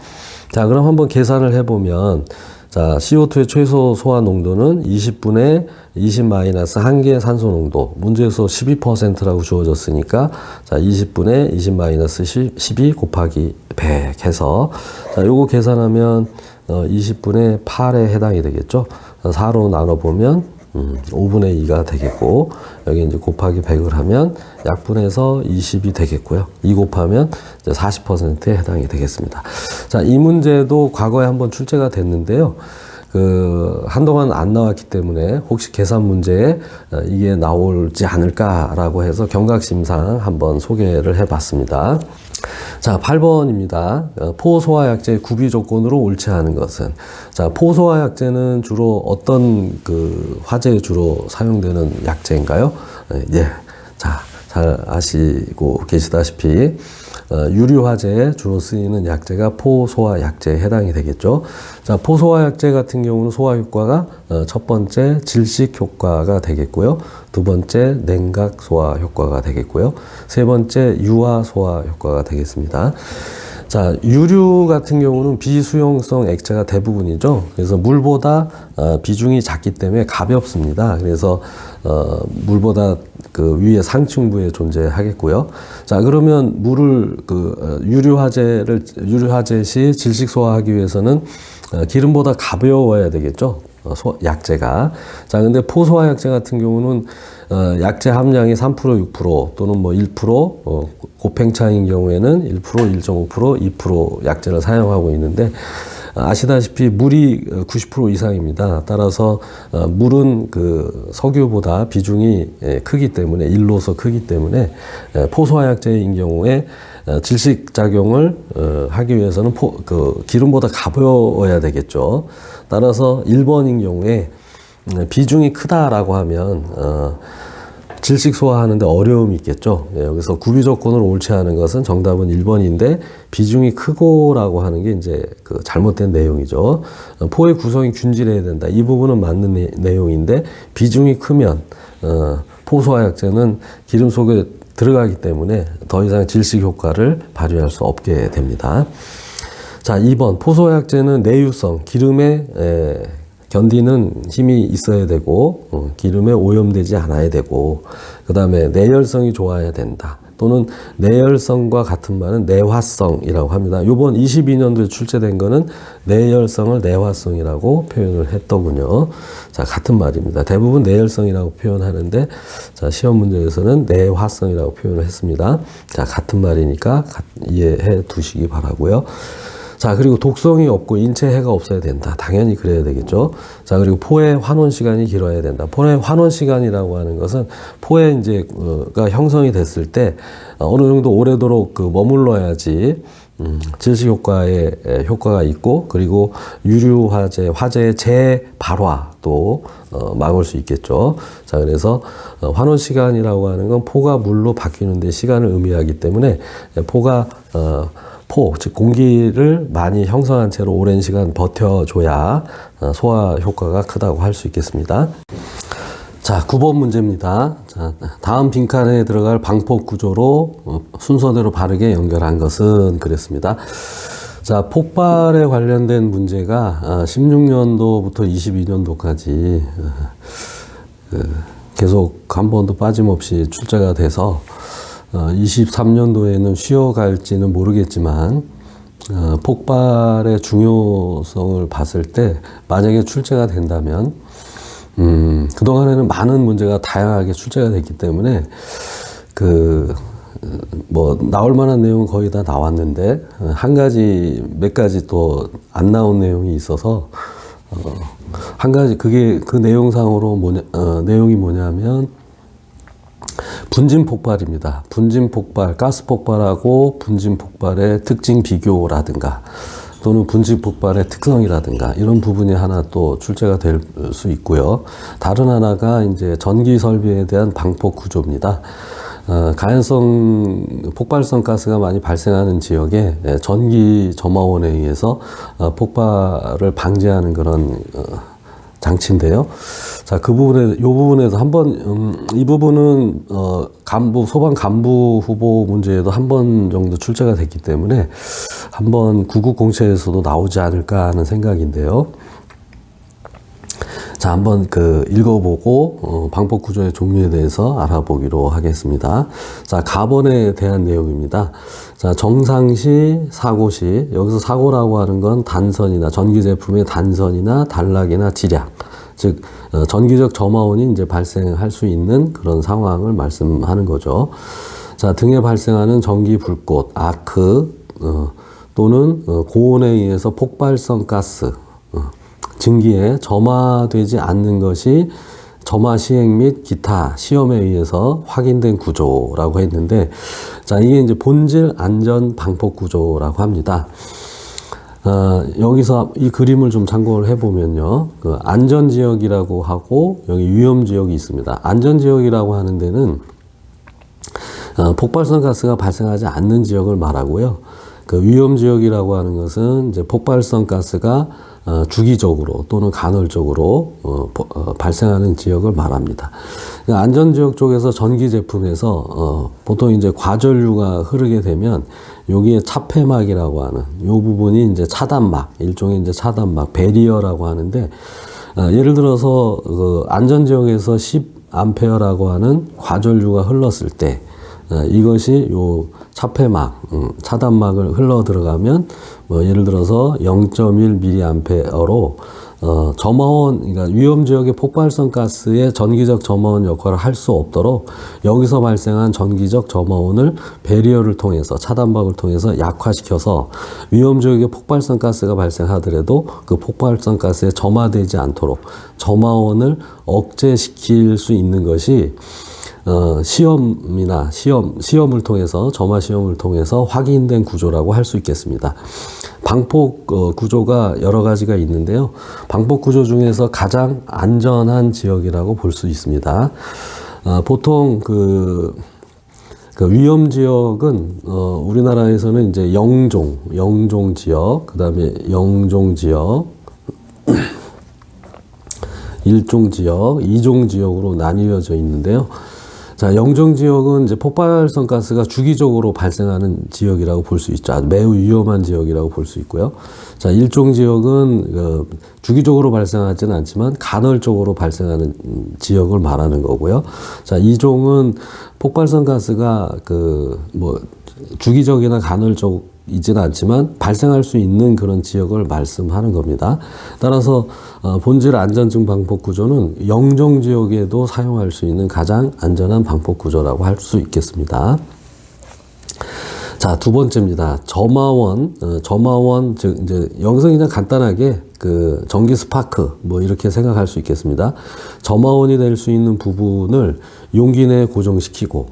Speaker 1: 자, 그럼 한번 계산을 해보면, 자, CO2의 최소 소화 농도는 20분의 20 마이너스 한계 산소 농도. 문제에서 12%라고 주어졌으니까, 자, 20분의 20 마이너스 12 곱하기 100 해서, 자, 요거 계산하면 20분의 8에 해당이 되겠죠. 4로 나눠보면 5분의 2가 되겠고, 여기 이제 곱하기 100을 하면 약분해서 20이 되겠고요. 2 곱하면 이제 40%에 해당이 되겠습니다. 자, 이 문제도 과거에 한번 출제가 됐는데요. 한동안 안 나왔기 때문에 혹시 계산 문제에 이게 나올지 않을까라고 해서 경각심상 한번 소개를 해봤습니다. 자, 8번입니다. 포소화약제의 구비 조건으로 옳지 않은 것은. 자, 포소화약제는 주로 어떤 화재에 주로 사용되는 약제인가요? 예. 자, 잘 아시고 계시다시피 유류화재에 주로 쓰이는 약제가 포소화약제에 해당이 되겠죠. 자, 포소화약제 같은 경우는 소화 효과가 첫 번째 질식 효과가 되겠고요. 두 번째 냉각 소화 효과가 되겠고요. 세 번째 유화 소화 효과가 되겠습니다. 자, 유류 같은 경우는 비수용성 액체가 대부분이죠. 그래서 물보다 비중이 작기 때문에 가볍습니다. 그래서 물보다 위에 상층부에 존재하겠고요. 자, 그러면 물을 유류화재 시 질식 소화하기 위해서는 기름보다 가벼워야 되겠죠. 약제가. 자, 근데 포소화 약제 같은 경우는 약제 함량이 3%, 6% 또는 뭐 1%, 고팽창인 경우에는 1%, 1.5%, 2% 약제를 사용하고 있는데, 아시다시피 물이 90% 이상입니다. 따라서 물은 석유보다 비중이 크기 때문에, 1로서 크기 때문에 포소화약제인 경우에 질식 작용을 하기 위해서는 기름보다 가벼워야 되겠죠. 따라서 1번인 경우에 비중이 크다라고 하면 질식 소화하는데 어려움이 있겠죠. 여기서 구비 조건으로 옳지 않은 것은 정답은 1번인데 비중이 크고라고 하는 게 이제 잘못된 내용이죠. 포의 구성이 균질해야 된다. 이 부분은 맞는 내용인데 비중이 크면 포소화약제는 기름 속에 들어가기 때문에 더 이상 질식 효과를 발휘할 수 없게 됩니다. 자, 2번 포소화약제는 내유성, 기름에 견디는 힘이 있어야 되고 기름에 오염되지 않아야 되고, 그 다음에 내열성이 좋아야 된다. 또는 내열성과 같은 말은 내화성이라고 합니다. 이번 22년도에 출제된 거는 내열성을 내화성이라고 표현을 했더군요. 자, 같은 말입니다. 대부분 내열성이라고 표현하는데, 자, 시험 문제에서는 내화성이라고 표현을 했습니다. 자, 같은 말이니까 이해해 두시기 바라고요. 자, 그리고 독성이 없고 인체 해가 없어야 된다. 당연히 그래야 되겠죠. 자, 그리고 포의 환원 시간이 길어야 된다. 포의 환원 시간이라고 하는 것은 포의 가 형성이 됐을 때 어느 정도 오래도록 머물러야지 질식 효과에 효과가 있고, 그리고 유류 화재의 재발화도 막을 수 있겠죠. 자, 그래서 환원 시간이라고 하는 건 포가 물로 바뀌는 데 시간을 의미하기 때문에 포가 즉 공기를 많이 형성한 채로 오랜 시간 버텨줘야 소화 효과가 크다고 할 수 있겠습니다. 자, 9번 문제입니다. 자, 다음 빈칸에 들어갈 방폭 구조로 순서대로 바르게 연결한 것은 그랬습니다. 자, 폭발에 관련된 문제가 16년도부터 22년도까지 계속 한 번도 빠짐없이 출제가 돼서 23년도에는 쉬어갈지는 모르겠지만 폭발의 중요성을 봤을 때 만약에 출제가 된다면 그동안에는 많은 문제가 다양하게 출제가 됐기 때문에 나올 만한 내용은 거의 다 나왔는데 몇 가지 또 안 나온 내용이 있어서 한 가지 그 내용상으로 내용이 뭐냐면 분진 폭발입니다. 분진 폭발, 가스 폭발하고 분진 폭발의 특징 비교라든가 또는 분진 폭발의 특성이라든가 이런 부분이 하나 또 출제가 될 수 있고요. 다른 하나가 이제 전기 설비에 대한 방폭 구조입니다. 가연성 폭발성 가스가 많이 발생하는 지역에 전기 점화원에 의해서 폭발을 방지하는 그런 장치인데요. 자, 이 부분에서 한번, 이 부분은, 소방 간부 후보 문제에도 한 번 정도 출제가 됐기 때문에 한번 구국공채에서도 나오지 않을까 하는 생각인데요. 자, 한번 읽어보고, 방폭 구조의 종류에 대해서 알아보기로 하겠습니다. 자, 가번에 대한 내용입니다. 자, 정상시, 사고시, 여기서 사고라고 하는 건 단선이나 전기 제품의 단선이나 단락이나 지략, 즉 전기적 점화원이 이제 발생할 수 있는 그런 상황을 말씀하는 거죠. 자, 등에 발생하는 전기 불꽃, 아크, 또는 고온에 의해서 폭발성 가스, 증기에 점화되지 않는 것이 점화 시행 및 기타 시험에 의해서 확인된 구조라고 했는데, 자, 이게 이제 본질 안전 방폭 구조라고 합니다. 여기서 이 그림을 좀 참고를 해보면요. 안전지역이라고 하고 여기 위험지역이 있습니다. 안전지역이라고 하는 데는 폭발성 가스가 발생하지 않는 지역을 말하고요. 위험지역이라고 하는 것은 이제 폭발성 가스가 주기적으로 또는 간헐적으로 발생하는 지역을 말합니다. 안전지역 쪽에서 전기 제품에서 보통 이제 과전류가 흐르게 되면 여기에 차폐막이라고 하는 요 부분이 이제 차단막, 일종의 이제 차단막, 배리어라고 하는데, 예를 들어서 안전지역에서 10A라고 하는 과전류가 흘렀을 때 이것이 요 차폐막, 차단막을 흘러 들어가면 예를 들어서 0.1mA로 점화원, 그러니까 위험지역의 폭발성 가스의 전기적 점화원 역할을 할 수 없도록 여기서 발생한 전기적 점화원을 배리어를 통해서, 차단막을 통해서 약화시켜서 위험지역의 폭발성 가스가 발생하더라도 그 폭발성 가스에 점화되지 않도록 점화원을 억제시킬 수 있는 것이 시험을 통해서, 점화 시험을 통해서 확인된 구조라고 할 수 있겠습니다. 방폭 구조가 여러 가지가 있는데요. 방폭 구조 중에서 가장 안전한 지역이라고 볼 수 있습니다. 보통 위험 지역은 우리나라에서는 이제 영종 지역, 그다음에 영종 지역, 1종 지역, 2종 지역으로 나뉘어져 있는데요. 자, 영정 지역은 이제 폭발성 가스가 주기적으로 발생하는 지역이라고 볼 수 있죠. 아주 매우 위험한 지역이라고 볼 수 있고요. 자, 일종 지역은 주기적으로 발생하지는 않지만 간헐적으로 발생하는 지역을 말하는 거고요. 자, 이종은 폭발성 가스가 주기적이나 간헐적이지는 않지만 발생할 수 있는 그런 지역을 말씀하는 겁니다. 따라서 본질 안전증 방폭 구조는 영정 지역에도 사용할 수 있는 가장 안전한 방폭 구조라고 할 수 있겠습니다. 자, 두 번째입니다. 점화원, 즉, 이제, 여기서 그냥 간단하게 전기 스파크, 이렇게 생각할 수 있겠습니다. 점화원이 될 수 있는 부분을 용기 내에 고정시키고,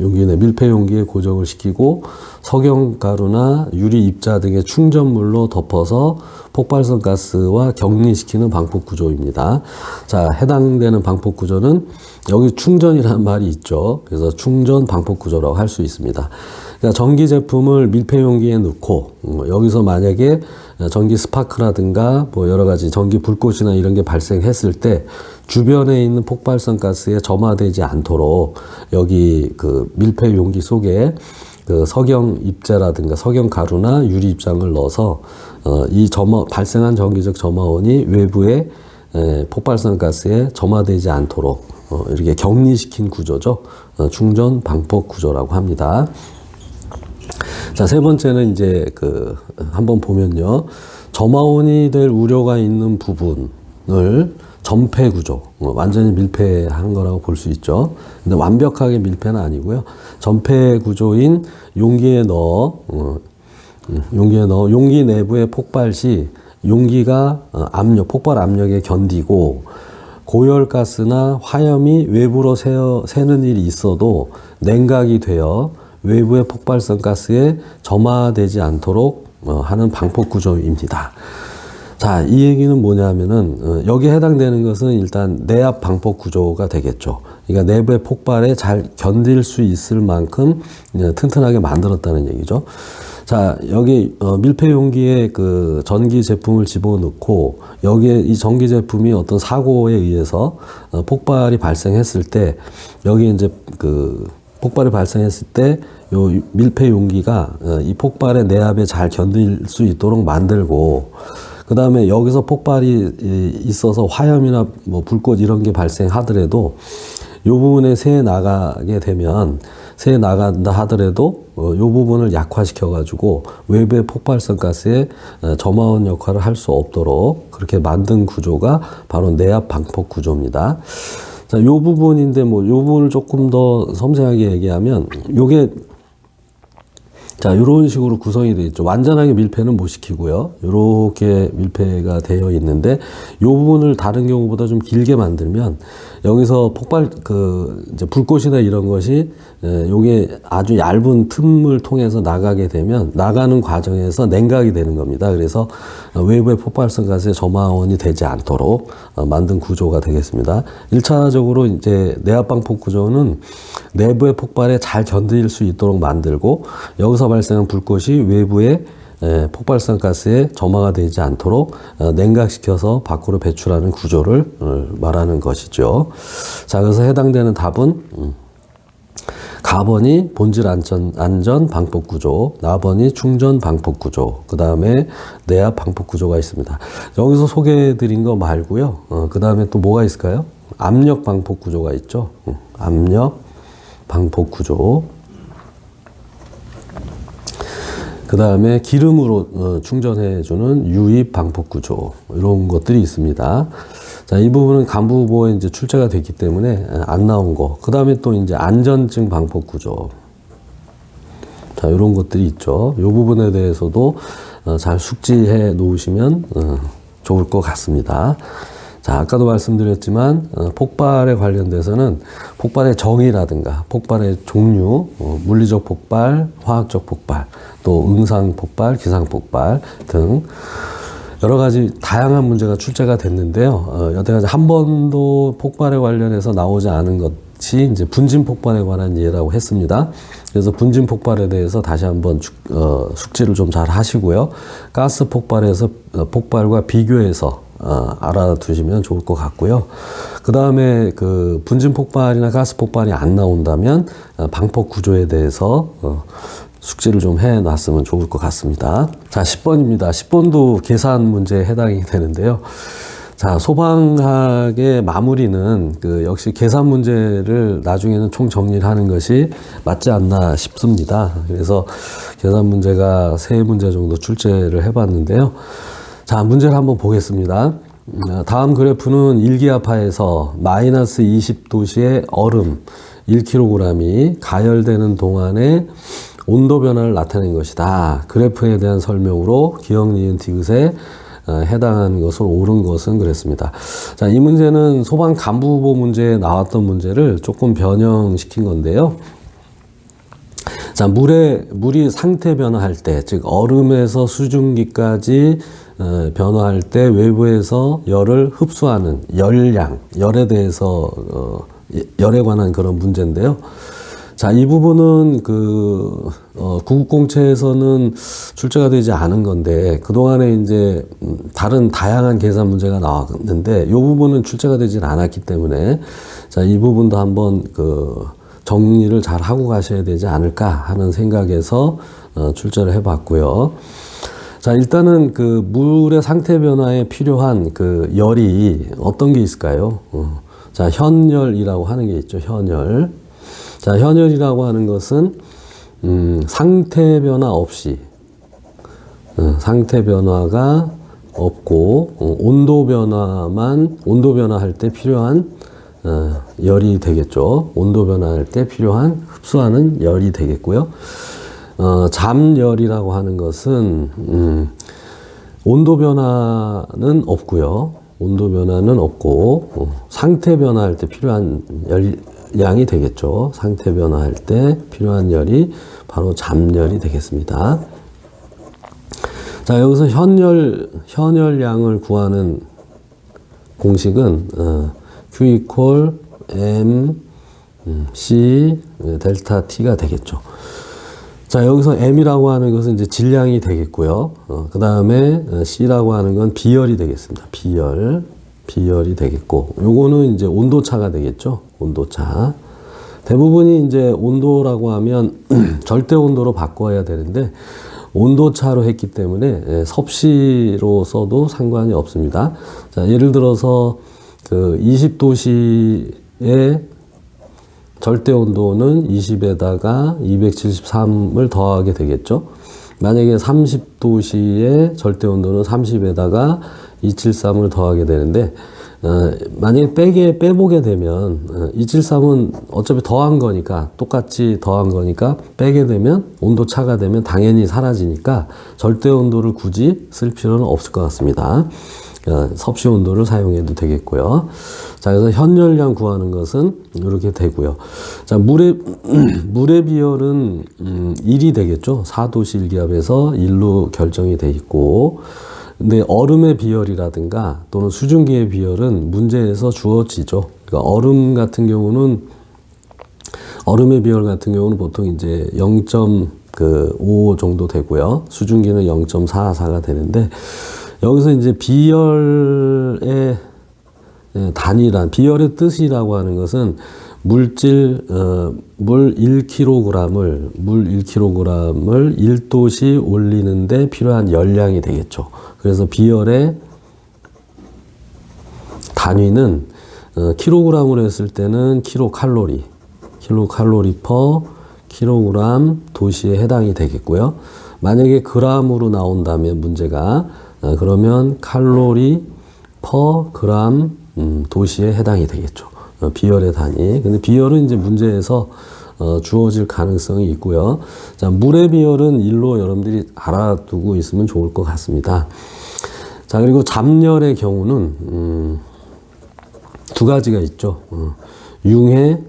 Speaker 1: 용기 내 밀폐 용기에 고정을 시키고, 석영가루나 유리 입자 등의 충전물로 덮어서 폭발성 가스와 격리시키는 방폭 구조입니다. 자, 해당되는 방폭 구조는 여기 충전이라는 말이 있죠. 그래서 충전 방폭 구조라고 할 수 있습니다. 그러니까 전기 제품을 밀폐 용기에 넣고 여기서 만약에 전기 스파크라든가 여러 가지 전기 불꽃이나 이런 게 발생했을 때 주변에 있는 폭발성 가스에 점화되지 않도록 여기 밀폐 용기 속에 석영 입자라든가 석영 가루나 유리 입장을 넣어서 이 발생한 전기적 점화원이 외부에 폭발성 가스에 점화되지 않도록 이렇게 격리시킨 구조죠. 충전 방폭 구조라고 합니다. 자, 세 번째는 이제 한번 보면요. 점화원이 될 우려가 있는 부분을 점폐 구조, 완전히 밀폐한 거라고 볼 수 있죠. 근데 완벽하게 밀폐는 아니고요. 점폐 구조인 용기 내부의 폭발 시 용기가 폭발 압력에 견디고 고열가스나 화염이 외부로 새는 일이 있어도 냉각이 되어 외부의 폭발성 가스에 점화되지 않도록 하는 방폭 구조입니다. 자, 이 얘기는 뭐냐면은 여기에 해당되는 것은 일단 내압 방폭 구조가 되겠죠. 그러니까 내부의 폭발에 잘 견딜 수 있을 만큼 튼튼하게 만들었다는 얘기죠. 자, 여기 밀폐 용기에 전기 제품을 집어넣고 여기에 이 전기 제품이 어떤 사고에 의해서 폭발이 발생했을 때 여기 이제 폭발이 발생했을 때 요 밀폐 용기가 이 폭발의 내압에 잘 견딜 수 있도록 만들고 그 다음에 여기서 폭발이 있어서 화염이나 불꽃 이런 게 발생하더라도 요 부분에 새 나간다 하더라도 요 부분을 약화시켜 가지고 외부의 폭발성 가스에 점화원 역할을 할 수 없도록 그렇게 만든 구조가 바로 내압 방폭 구조입니다. 자, 요 부분인데 요 부분을 조금 더 섬세하게 얘기하면 요게 자, 이런 식으로 구성이 되어 있죠. 완전하게 밀폐는 못 시키고요. 이렇게 밀폐가 되어 있는데, 이 부분을 다른 경우보다 좀 길게 만들면, 여기서 이제 불꽃이나 이런 것이, 요게 아주 얇은 틈을 통해서 나가게 되면, 나가는 과정에서 냉각이 되는 겁니다. 그래서 외부의 폭발성 가스의 점화원이 되지 않도록 만든 구조가 되겠습니다. 1차적으로 이제 내압방폭 구조는 내부의 폭발에 잘 견딜 수 있도록 만들고, 여기서 발생한 불꽃이 외부의 폭발성 가스에 점화가 되지 않도록 냉각시켜서 밖으로 배출하는 구조를 말하는 것이죠. 자, 그래서 해당되는 답은 가번이 본질 안전 방폭 구조, 나번이 충전 방폭 구조, 그 다음에 내압 방폭 구조가 있습니다. 여기서 소개해드린 거 말고요. 그 다음에 또 뭐가 있을까요? 압력 방폭 구조가 있죠. 압력 방폭 구조. 그 다음에 기름으로 충전해주는 유입 방폭 구조, 이런 것들이 있습니다. 자, 이 부분은 간부보에 이제 출제가 됐기 때문에 안 나온 거. 그 다음에 또 이제 안전증 방폭 구조. 자, 이런 것들이 있죠. 이 부분에 대해서도 잘 숙지해 놓으시면 좋을 것 같습니다. 자, 아까도 말씀드렸지만 폭발에 관련돼서는 폭발의 정의라든가 폭발의 종류, 물리적 폭발, 화학적 폭발, 또 응상 폭발, 기상 폭발 등 여러 가지 다양한 문제가 출제가 됐는데요. 여태까지 한 번도 폭발에 관련해서 나오지 않은 것이 것이 이제 분진 폭발에 관한 예라고 했습니다. 그래서 분진 폭발에 대해서 다시 한번 숙지를 좀 잘 하시고요. 가스 폭발과 비교해서 알아두시면 좋을 것 같고요. 그 다음에 그 분진 폭발이나 가스 폭발이 안 나온다면 방폭 구조에 대해서 숙지를 좀 해놨으면 좋을 것 같습니다. 자, 10번입니다. 10번도 계산 문제에 해당이 되는데요. 자, 소방학의 마무리는 역시 계산 문제를 나중에는 총 정리를 하는 것이 맞지 않나 싶습니다. 그래서 계산 문제가 3문제 정도 출제를 해봤는데요. 자, 문제를 한번 보겠습니다. 다음 그래프는 일기압하에서 마이너스 20도씨의 얼음 1kg이 가열되는 동안에 온도 변화를 나타낸 것이다. 그래프에 대한 설명으로 기억, 니은, 디귿에 해당하는 것을 옳은 것은 그랬습니다. 자, 이 문제는 소방 간부 후보 문제에 나왔던 문제를 조금 변형시킨 건데요. 자, 물이 상태 변화할 때, 즉 얼음에서 수증기까지 변화할 때 외부에서 열을 흡수하는 열량, 열에 대해서 열에 관한 그런 문제인데요. 자, 이 부분은 구국공채에서는 출제가 되지 않은 건데, 그동안에 이제 다른 다양한 계산 문제가 나왔는데, 이 부분은 출제가 되지 않았기 때문에, 자, 이 부분도 한번 정리를 잘 하고 가셔야 되지 않을까 하는 생각에서 출제를 해봤고요. 자, 일단은 물의 상태 변화에 필요한 열이 어떤 게 있을까요? 자, 현열이라고 하는 게 있죠, 현열. 자, 현열이라고 하는 것은 상태 변화 없이 상태 변화가 없고 온도 변화할 때 필요한 열이 되겠죠. 온도 변화할 때 필요한 흡수하는 열이 되겠고요. 잠열이라고 하는 것은 온도 변화는 없고요. 온도 변화는 없고 상태 변화할 때 필요한 열량이 되겠죠. 상태 변화할 때 필요한 열이 바로 잠열이 되겠습니다. 자, 여기서 현열량을 구하는 공식은 Q equal M C 델타 T가 되겠죠. 자, 여기서 M이라고 하는 것은 이제 질량이 되겠고요. 그 다음에 C라고 하는 건 비열이 되겠습니다. 비열이 되겠고, 요거는 이제 온도차가 되겠죠. 온도차. 대부분이 이제 온도라고 하면 절대 온도로 바꿔야 되는데, 온도차로 했기 때문에 섭씨로 써도 상관이 없습니다. 자, 예를 들어서 20도씨의 절대 온도는 20에다가 273을 더하게 되겠죠. 만약에 30도씨의 절대 온도는 30에다가 273을 더하게 되는데, 만약에 빼보게 되면 273은 어차피 더한 거니까, 똑같이 더한 거니까 빼게 되면 온도 차가 되면 당연히 사라지니까 절대 온도를 굳이 쓸 필요는 없을 것 같습니다. 섭씨 온도를 사용해도 되겠고요. 자, 그래서 현열량 구하는 것은 이렇게 되고요. 자, 물의 비열은 1이 되겠죠. 4도씨 일기압에서 1로 결정이 돼 있고, 근데 얼음의 비열이라든가 또는 수증기의 비열은 문제에서 주어지죠. 그러니까 얼음의 비열 같은 경우는 보통 이제 0.5 정도 되고요. 수증기는 0.44가 되는데, 여기서 이제 비열의 단위란, 비열의 뜻이라고 하는 것은 물 1kg을 1도씨 올리는데 필요한 열량이 되겠죠. 그래서 비열의 단위는 킬로그램으로 했을 때는 킬로칼로리 퍼 킬로그램 도시에 해당이 되겠고요. 만약에 그램으로 나온다면 문제가 그러면 칼로리 퍼 그램 도시에 해당이 되겠죠. 비열의 단위. 근데 비열은 이제 문제에서 주어질 가능성이 있고요. 자, 물의 비열은 1로 여러분들이 알아두고 있으면 좋을 것 같습니다. 자, 그리고 잠열의 경우는 두 가지가 있죠. 융해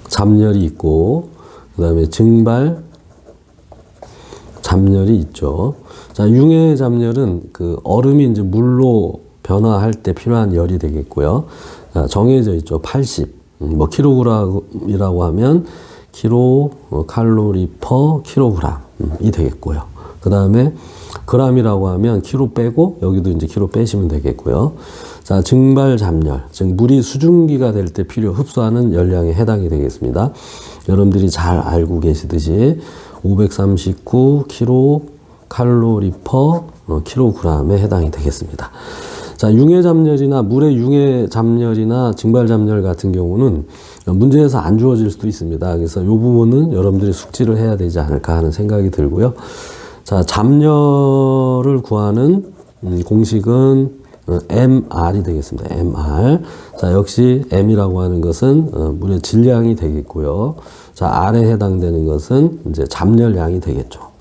Speaker 1: 잠열이 있고, 그 다음에 증발 잠열이 있죠. 자, 융해 잠열은 얼음이 이제 물로 변화할 때 필요한 열이 되겠고요. 정해져 있죠. 80. 뭐 킬로그램이라고 하면 킬로 칼로리 퍼 킬로그램이 되겠고요. 그 다음에 그램이라고 하면 킬로 빼고 여기도 이제 킬로 빼시면 되겠고요. 자, 증발 잠열, 즉 물이 수증기가 될 때 흡수하는 열량에 해당이 되겠습니다. 여러분들이 잘 알고 계시듯이 539 킬로 칼로리 퍼 킬로그램에 해당이 되겠습니다. 자, 융해 잠열이나 물의 융해 잠열이나 증발 잠열 같은 경우는 문제에서 안 주어질 수도 있습니다. 그래서 이 부분은 여러분들이 숙지를 해야 되지 않을까 하는 생각이 들고요. 자, 잠열을 구하는 공식은 MR이 되겠습니다. MR. 자, 역시 M이라고 하는 것은 물의 질량이 되겠고요. 자, R에 해당되는 것은 이제 잠열량이 되겠죠.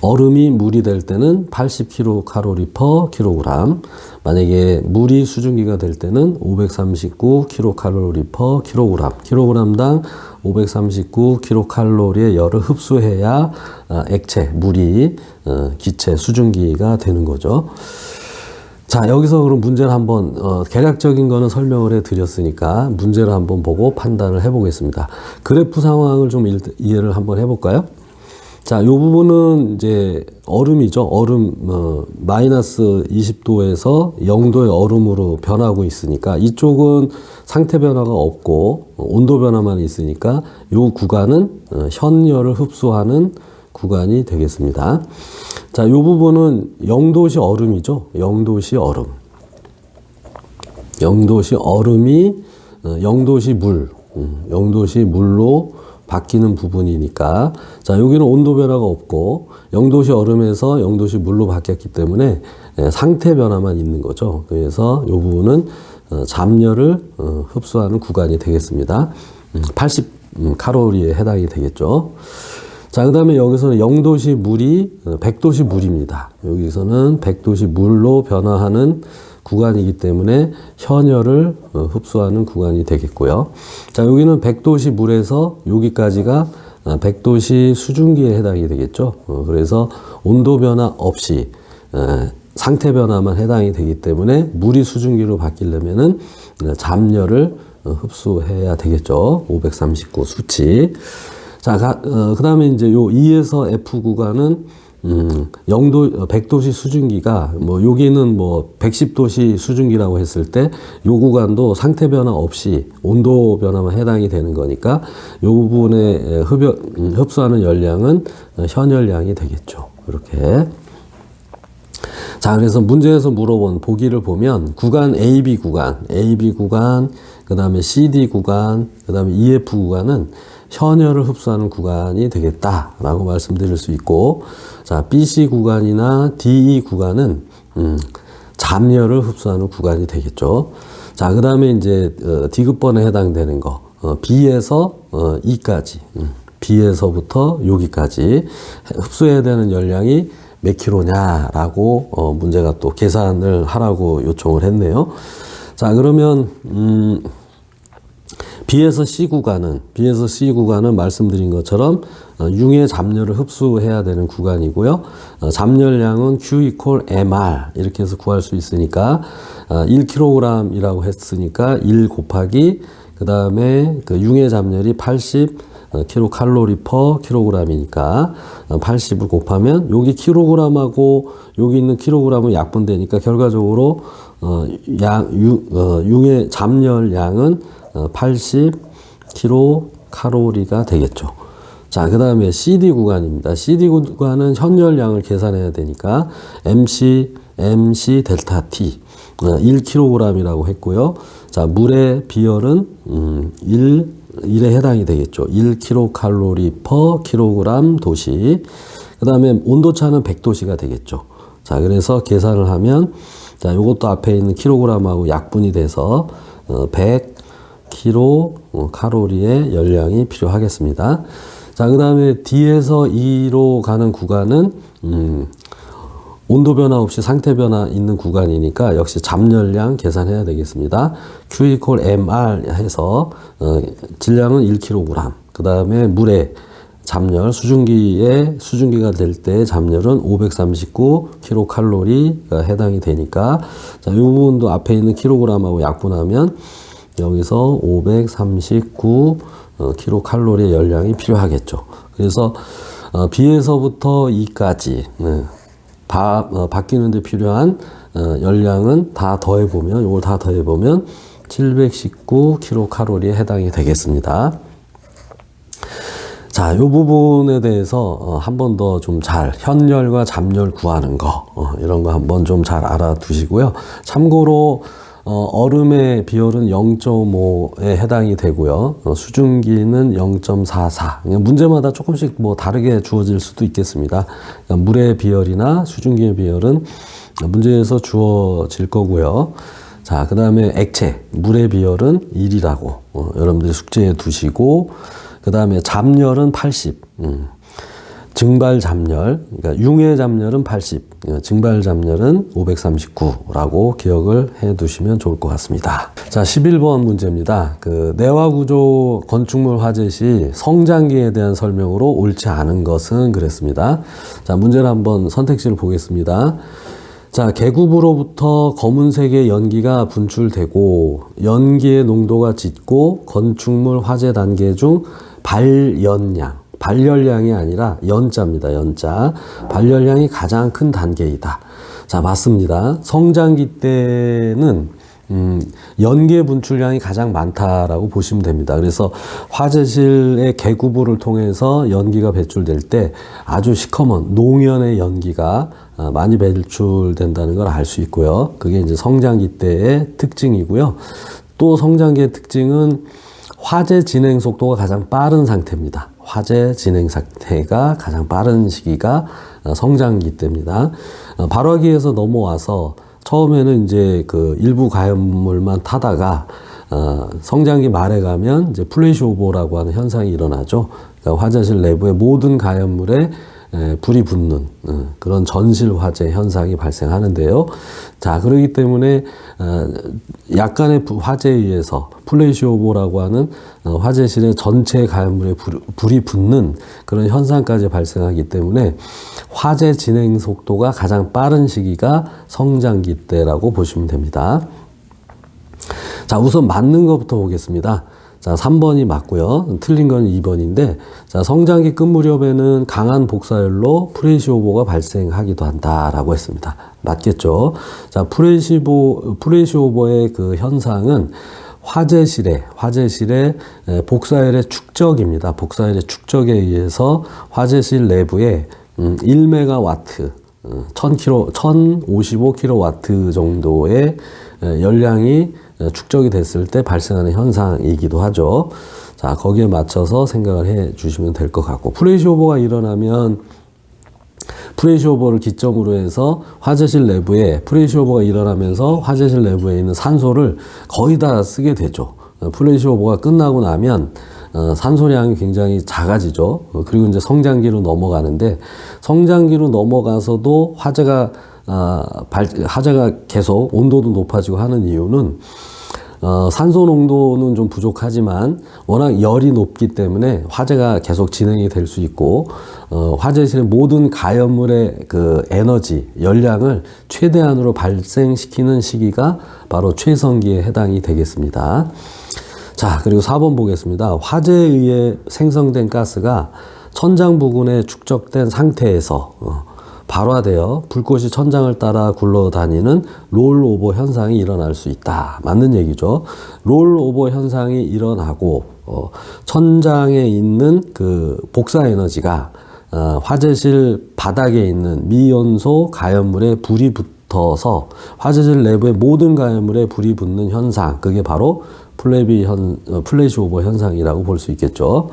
Speaker 1: 얼음이 물이 될 때는 80kcal per kg. 만약에 물이 수증기가 될 때는 539 kcal per kg. 킬로그램당 539 kcal의 열을 흡수해야 액체, 물이 기체, 수증기가 되는 거죠. 자, 여기서 그럼 문제를 한번 개략적인 거는 설명을 해드렸으니까 문제를 한번 보고 판단을 해보겠습니다. 그래프 상황을 좀 이해를 한번 해볼까요? 자, 이 부분은 이제 얼음이죠. 얼음, 마이너스 20도에서 0도의 얼음으로 변하고 있으니까 이쪽은 상태 변화가 없고 온도 변화만 있으니까 이 구간은 현열을 흡수하는 구간이 되겠습니다. 자, 이 부분은 0도시 얼음이죠. 0도시 얼음. 0도시 얼음이 0도시 물, 0도시 물로 바뀌는 부분이니까, 자, 여기는 온도 변화가 없고 0도시 얼음에서 0도시 물로 바뀌었기 때문에 상태 변화만 있는 거죠. 그래서 이 부분은 잠열을 흡수하는 구간이 되겠습니다. 80칼로리에 해당이 되겠죠. 자, 그 다음에 여기서는 0도시 물이 100도시 물입니다. 여기서는 100도시 물로 변화하는 구간이기 때문에 현열을 흡수하는 구간이 되겠고요. 자, 여기는 100도시 물에서 여기까지가 100도시 수증기에 해당이 되겠죠. 그래서 온도 변화 없이 상태 변화만 해당이 되기 때문에 물이 수증기로 바뀌려면은 잠열을 흡수해야 되겠죠. 539 수치. 자, 그 다음에 이제 요 E에서 F 구간은 100도시 수증기가, 여기는 110도시 수증기라고 했을 때, 요 구간도 상태 변화 없이 온도 변화만 해당이 되는 거니까, 요 부분에 흡수하는 열량은 현열량이 되겠죠. 이렇게. 자, 그래서 문제에서 물어본 보기를 보면, 구간 AB 구간, 그 다음에 CD 구간, 그 다음에 EF 구간은 현열을 흡수하는 구간이 되겠다라고 말씀드릴 수 있고, 자, BC 구간이나 DE 구간은 잠열을 흡수하는 구간이 되겠죠. 자, 그 다음에 이제 D급번에 해당되는 거, B에서 E까지, B에서부터 여기까지 흡수해야 되는 열량이 몇 킬로냐라고 문제가 또 계산을 하라고 요청을 했네요. 자, 그러면 B에서 C 구간은 말씀드린 것처럼 융의 잠열을 흡수해야 되는 구간이고요. 잠열량은 Q equal MR 이렇게 해서 구할 수 있으니까 1kg이라고 했으니까 1 곱하기 그 다음에 그 융의 잠열이 80 킬로칼로리 퍼 킬로그램이니까 80을 곱하면 여기 킬로그램하고 여기 있는 킬로그램은 약분되니까 결과적으로 융의 잠열량은 80 킬로칼로리가 되겠죠. 자, 그 다음에 CD 구간입니다. CD 구간은 현열량을 계산해야 되니까 MC 델타 T 1kg이라고 했고요. 자, 물의 비열은 1에 해당이 되겠죠. 1kcal per kg 도시. 그 다음에 온도차는 100도씨가 되겠죠. 자, 그래서 계산을 하면, 자, 요것도 앞에 있는 킬로그램하고 약분이 돼서 100kcal의 열량이 필요하겠습니다. 자, 그 다음에 D에서 E로 가는 구간은 온도 변화 없이 상태 변화 있는 구간이니까 역시 잠열량 계산해야 되겠습니다. Q equal MR 해서 질량은 1kg, 그 다음에 물의 잠열, 수증기가 될 때 잠열은 539kcal가 해당이 되니까, 자, 이 부분도 앞에 있는 킬로그램하고 약분하면 여기서 539kcal의 열량이 필요하겠죠. 그래서 B에서부터 E까지 바뀌는 데 필요한 열량은 다 더해보면, 이걸 다 더해보면 719kcal에 해당이 되겠습니다. 자, 이 부분에 대해서 한 번 더 좀 잘, 현열과 잠열 구하는 거, 이런 거 한번 좀 잘 알아두시고요. 참고로 얼음의 비율은 0.5에 해당이 되고요. 수증기는 0.44. 문제마다 조금씩 뭐 다르게 주어질 수도 있겠습니다. 그러니까 물의 비율이나 수증기의 비율은 문제에서 주어질 거고요. 자, 그 다음에 액체, 물의 비율은 1이라고 여러분들이 숙제에 두시고, 그 다음에 잠열은 80. 증발 잠열, 그러니까 융의 잠열은 80, 증발 잠열은 539라고 기억을 해 두시면 좋을 것 같습니다. 자, 11번 문제입니다. 내화구조 건축물 화재 시 성장기에 대한 설명으로 옳지 않은 것은 그랬습니다. 자, 문제를 한번 선택지를 보겠습니다. 자, 계급으로부터 검은색의 연기가 분출되고 연기의 농도가 짙고 건축물 화재 단계 중 발열량이 아니라 연자입니다. 연자. 발열량이 가장 큰 단계이다. 자, 맞습니다. 성장기 때는 연기의 분출량이 가장 많다라고 보시면 됩니다. 그래서 화재실의 계구부를 통해서 연기가 배출될 때 아주 시커먼 농연의 연기가 많이 배출된다는 걸 알 수 있고요. 그게 이제 성장기 때의 특징이고요. 또 성장기의 특징은 화재 진행 속도가 가장 빠른 상태입니다. 화재 진행 상태가 가장 빠른 시기가 성장기 때입니다. 발화기에서 넘어와서 처음에는 이제 일부 가연물만 타다가 성장기 말에 가면 이제 플래시오버라고 하는 현상이 일어나죠. 그러니까 화재실 내부의 모든 가연물에 불이 붙는 그런 전실 화재 현상이 발생하는데요. 자, 그렇기 때문에 약간의 화재에 의해서 플래시오버라고 하는 화재실의 전체 가연물에 불이 붙는 그런 현상까지 발생하기 때문에 화재 진행 속도가 가장 빠른 시기가 성장기 때라고 보시면 됩니다. 자, 우선 맞는 것부터 보겠습니다. 자, 3번이 맞고요. 틀린 건 2번인데, 자, 성장기 끝 무렵에는 강한 복사열로 프레시오버가 발생하기도 한다라고 했습니다. 맞겠죠? 자, 프레시오버의 그 현상은 화재실의 복사열의 축적입니다. 복사열의 축적에 의해서 화재실 내부에 1메가와트, 1055kW 정도의 열량이 축적이 됐을 때 발생하는 현상이기도 하죠. 자, 거기에 맞춰서 생각을 해 주시면 될 것 같고, 프레시오버가 일어나면 프레시오버를 기점으로 해서 화재실 내부에 프레시오버가 일어나면서 화재실 내부에 있는 산소를 거의 다 쓰게 되죠. 프레시오버가 끝나고 나면 산소량이 굉장히 작아지죠. 그리고 이제 성장기로 넘어가는데, 성장기로 넘어가서도 화재가 계속 온도도 높아지고 하는 이유는 산소 농도는 좀 부족하지만 워낙 열이 높기 때문에 화재가 계속 진행이 될 수 있고, 화재실의 모든 가연물의 그 에너지, 열량을 최대한으로 발생시키는 시기가 바로 최성기에 해당이 되겠습니다. 자, 그리고 4번 보겠습니다. 화재에 의해 생성된 가스가 천장 부근에 축적된 상태에서 발화되어 불꽃이 천장을 따라 굴러다니는 롤오버 현상이 일어날 수 있다. 맞는 얘기죠. 롤오버 현상이 일어나고 천장에 있는 그 복사 에너지가 화재실 바닥에 있는 미연소 가연물에 불이 붙어서 화재실 내부의 모든 가연물에 불이 붙는 현상, 그게 바로 플래시오버 현상이라고 볼 수 있겠죠.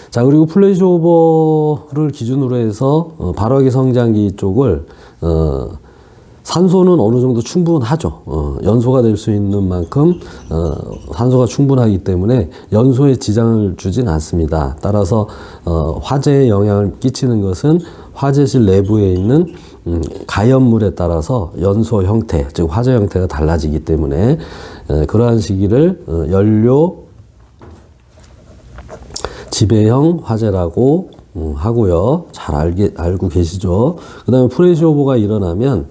Speaker 1: 자, 그리고 플래시오버를 기준으로 해서 발화기 성장기 쪽을 산소는 어느 정도 충분하죠. 연소가 될 수 있는 만큼 산소가 충분하기 때문에 연소에 지장을 주진 않습니다. 따라서 화재에 영향을 끼치는 것은 화재실 내부에 있는 가연물에 따라서 연소 형태, 즉 화재 형태가 달라지기 때문에 그러한 시기를 연료 지배형 화재라고 하고요. 잘 알고 계시죠? 그 다음에 프레시오버가 일어나면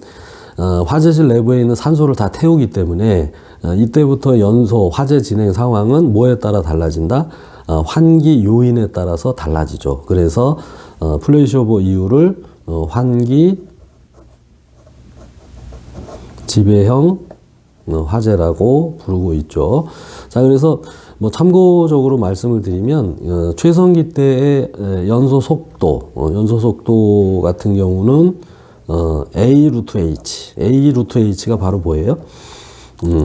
Speaker 1: 화재실 내부에 있는 산소를 다 태우기 때문에 이때부터 연소 화재 진행 상황은 뭐에 따라 달라진다? 환기 요인에 따라서 달라지죠. 그래서 플래시오버 이유를 환기 지배형 화재라고 부르고 있죠. 자, 그래서 뭐 참고적으로 말씀을 드리면 최성기 때의 연소 속도 같은 경우는 A 루트 H가 바로 뭐예요?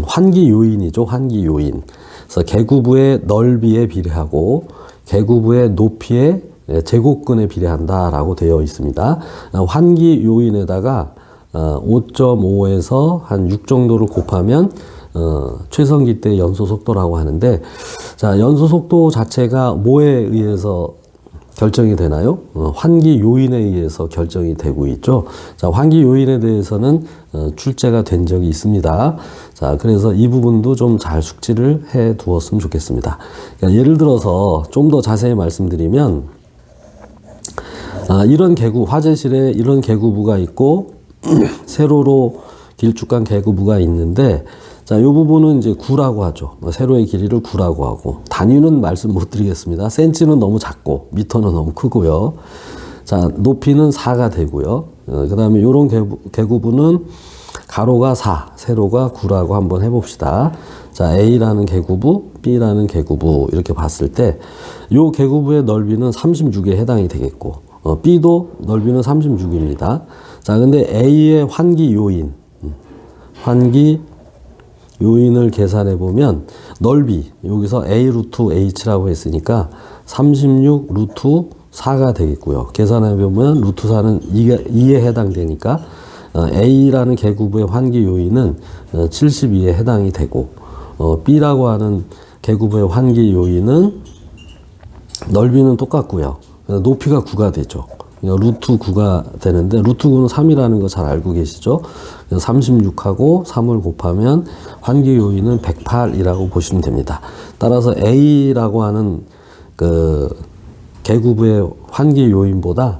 Speaker 1: 환기 요인이죠. 환기 요인. 그래서 계구부의 넓이에 비례하고 계구부의 높이에 제곱근에 비례한다라고 되어 있습니다. 환기 요인에다가 5.5에서 한 6 정도를 곱하면 최성기 때 연소 속도라고 하는데, 자, 연소 속도 자체가 뭐에 의해서 결정이 되나요? 환기 요인에 의해서 결정이 되고 있죠. 자, 환기 요인에 대해서는 출제가 된 적이 있습니다. 자, 그래서 이 부분도 좀 잘 숙지를 해 두었으면 좋겠습니다. 그러니까 예를 들어서 좀 더 자세히 말씀드리면, 이런 화재실에 이런 계구부가 있고, 세로로 길쭉한 계구부가 있는데, 자, 이 부분은 이제 9라고 하죠. 세로의 길이를 9라고 하고, 단위는 말씀 못 드리겠습니다. 센치는 너무 작고, 미터는 너무 크고요. 자, 높이는 4가 되고요. 그 다음에 이런 계구부는 가로가 4, 세로가 9라고 한번 해봅시다. 자, A라는 계구부, B라는 계구부 이렇게 봤을 때, 이 계구부의 넓이는 36에 해당이 되겠고, B도 넓이는 36입니다. 자, 근데 A의 환기 요인을 계산해 보면 넓이, 여기서 A 루트 H라고 했으니까 36 루트 4가 되겠고요. 계산해 보면 루트 4는 2에 해당되니까 A라는 계구부의 환기 요인은 72에 해당이 되고, B라고 하는 계구부의 환기 요인은 넓이는 똑같고요. 높이가 9가 되죠. 루트 9가 되는데, 루트 9는 3이라는 거 잘 알고 계시죠? 36하고 3을 곱하면 환기 요인은 108이라고 보시면 됩니다. 따라서 A라고 하는 그 계구부의 환기 요인보다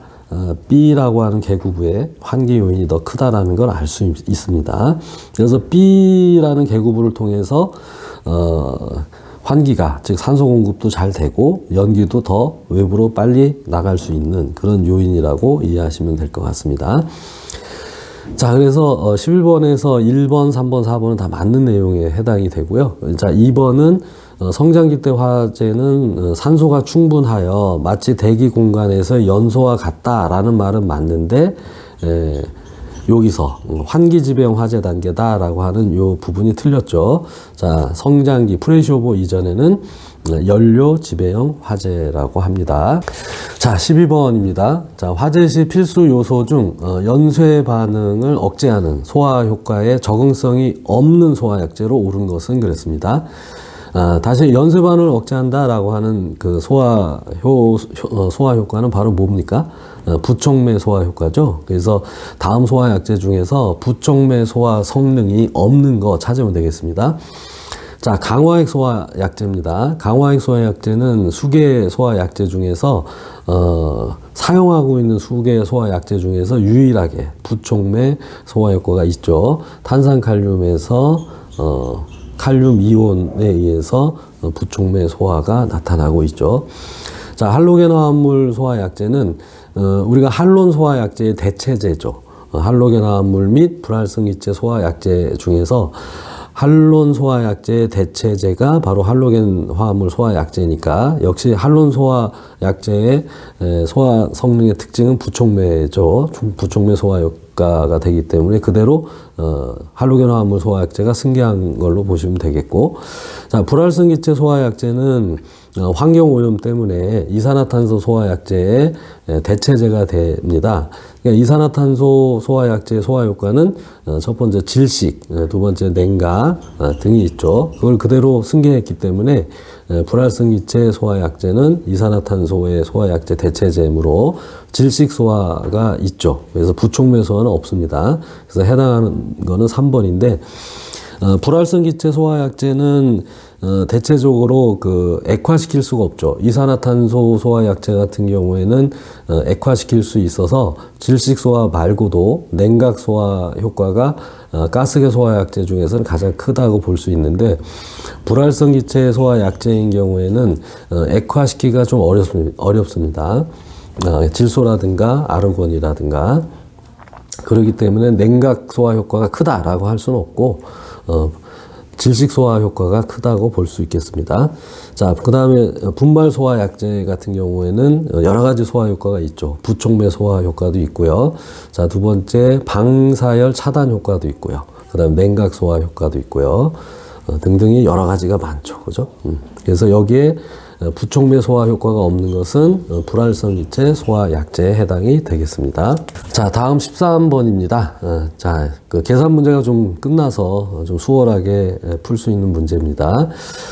Speaker 1: B라고 하는 계구부의 환기 요인이 더 크다라는 걸 알 수 있습니다. 그래서 B라는 계구부를 통해서 환기가, 즉 산소 공급도 잘 되고 연기도 더 외부로 빨리 나갈 수 있는 그런 요인이라고 이해하시면 될 것 같습니다. 자, 그래서 11번에서 1번, 3번, 4번은 다 맞는 내용에 해당이 되고요. 자, 2번은 성장기 때 화재는 산소가 충분하여 마치 대기 공간에서 연소와 같다라는 말은 맞는데, 여기서 환기 지배형 화재 단계다라고 하는 이 부분이 틀렸죠. 자, 성장기 프레시오버 이전에는 연료 지배형 화재라고 합니다. 자, 12번입니다. 자, 화재 시 필수 요소 중 연쇄 반응을 억제하는 소화 효과에 적응성이 없는 소화약제로 옳은 것은 그랬습니다. 다시 연쇄 반응을 억제한다라고 하는 그 소화 효과는 바로 뭡니까? 부촉매 소화 효과죠. 그래서 다음 소화약제 중에서 부촉매 소화 성능이 없는 거 찾으면 되겠습니다. 자, 강화액 소화약제입니다. 강화액 소화약제는 수계 소화약제 중에서 사용하고 있는 수계 소화약제 중에서 유일하게 부촉매 소화 효과가 있죠. 탄산칼륨에서 칼륨 이온에 의해서 부촉매 소화가 나타나고 있죠. 자, 할로겐 화합물 소화약제는 우리가 할론 소화약제의 대체제죠. 할로겐 화합물 및 불활성기체 소화약제 중에서 할론 소화약제의 대체제가 바로 할로겐 화합물 소화약제니까, 역시 할론 소화약제의 소화 성능의 특징은 부촉매죠. 부촉매 소화 효과가 되기 때문에 그대로 할로겐 화합물 소화약제가 승계한 걸로 보시면 되겠고, 자, 불활성기체 소화약제는 환경 오염 때문에 이산화탄소 소화약제의 대체제가 됩니다. 그러니까 이산화탄소 소화약제의 소화 효과는 첫 번째 질식, 두 번째 냉각 등이 있죠. 그걸 그대로 승계했기 때문에 불활성기체 소화약제는 이산화탄소의 소화약제 대체제이므로 질식 소화가 있죠. 그래서 부촉매 소화는 없습니다. 그래서 해당하는 거는 3번인데, 불활성기체 소화약제는 대체적으로 그 액화시킬 수가 없죠. 이산화탄소 소화약제 같은 경우에는 액화시킬 수 있어서 질식 소화 말고도 냉각 소화 효과가 가스계 소화약제 중에서는 가장 크다고 볼 수 있는데, 불활성 기체 소화약제인 경우에는 액화시키기가 좀 어렵습니다. 질소라든가 아르곤이라든가. 그렇기 때문에 냉각 소화 효과가 크다라고 할 수는 없고, 질식 소화 효과가 크다고 볼 수 있겠습니다. 자, 그 다음에 분말 소화 약제 같은 경우에는 여러 가지 소화 효과가 있죠. 부촉매 소화 효과도 있고요. 자, 두 번째 방사열 차단 효과도 있고요. 그 다음 냉각 소화 효과도 있고요. 등등이 여러 가지가 많죠. 그죠? 그래서 여기에 부촉매 소화 효과가 없는 것은 불활성 기체 소화 약제에 해당이 되겠습니다. 자, 다음 13번입니다. 자, 그 계산 문제가 좀 끝나서 좀 수월하게 풀 수 있는 문제입니다.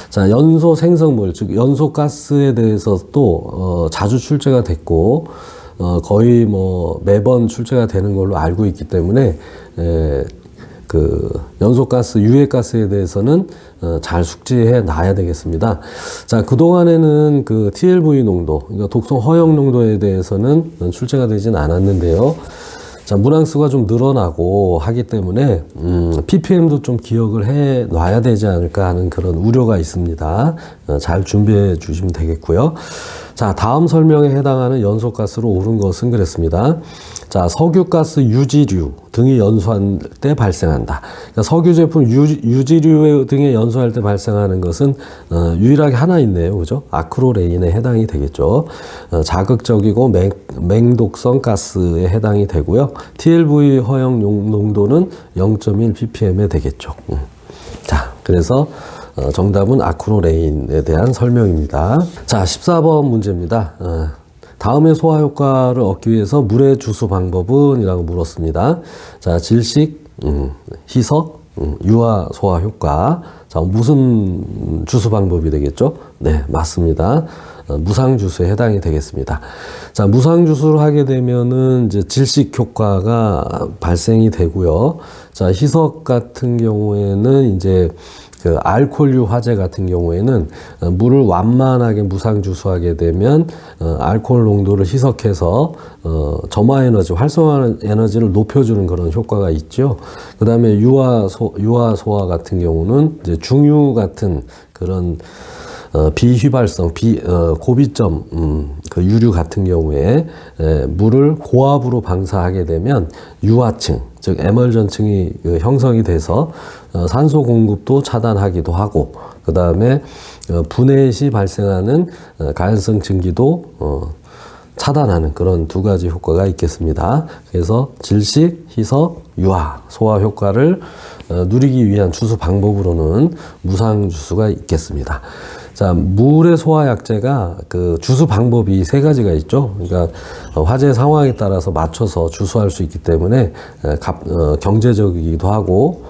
Speaker 1: 자, 연소 생성물, 즉 연소 가스에 대해서 또 자주 출제가 됐고, 거의 뭐 매번 출제가 되는 걸로 알고 있기 때문에 그 연소가스, 유해가스에 대해서는 잘 숙지해 놔야 되겠습니다. 자, 그동안에는 그 TLV 농도, 그러니까 독성 허용 농도에 대해서는 출제가 되진 않았는데요. 자, 문항수가 좀 늘어나고 하기 때문에 ppm도 좀 기억을 해 놔야 되지 않을까 하는 그런 우려가 있습니다. 잘 준비해 주시면 되겠고요. 자, 다음 설명에 해당하는 연소가스로 옳은 것은 그랬습니다. 자, 석유가스 유지류 등이 연소할 때 발생한다. 그러니까 석유 제품 유지류 등에 연소할 때 발생하는 것은 유일하게 하나 있네요. 그죠? 아크로레인에 해당이 되겠죠. 자극적이고 맹독성 가스에 해당이 되고요. TLV 허용 농도는 0.1 ppm에 되겠죠. 자, 그래서 정답은 아크로레인에 대한 설명입니다. 자, 14번 문제입니다. 다음의 소화 효과를 얻기 위해서 물의 주수 방법은? 이라고 물었습니다. 자, 질식, 희석, 유화 소화 효과. 자, 무슨 주수 방법이 되겠죠? 네, 맞습니다. 무상주수에 해당이 되겠습니다. 자, 무상주수를 하게 되면은 이제 질식 효과가 발생이 되고요. 자, 희석 같은 경우에는 이제 그 알코올류 화재 같은 경우에는 물을 완만하게 무상주수하게 되면 알코올 농도를 희석해서 점화 에너지, 활성화 에너지를 높여주는 그런 효과가 있죠. 그 다음에 유화 소화 같은 경우는 이제 중유 같은 그런 비휘발성, 고비점, 그 유류 같은 경우에 물을 고압으로 방사하게 되면 유화층, 즉 에멀전층이 형성이 돼서 산소 공급도 차단하기도 하고, 그 다음에 분해 시 발생하는 가연성 증기도 차단하는 그런 두 가지 효과가 있겠습니다. 그래서 질식, 희석, 유화, 소화 효과를 누리기 위한 주수 방법으로는 무상주수가 있겠습니다. 자, 물의 소화약제가 그 주수 방법이 세 가지가 있죠. 그러니까 화재 상황에 따라서 맞춰서 주수할 수 있기 때문에 경제적이기도 하고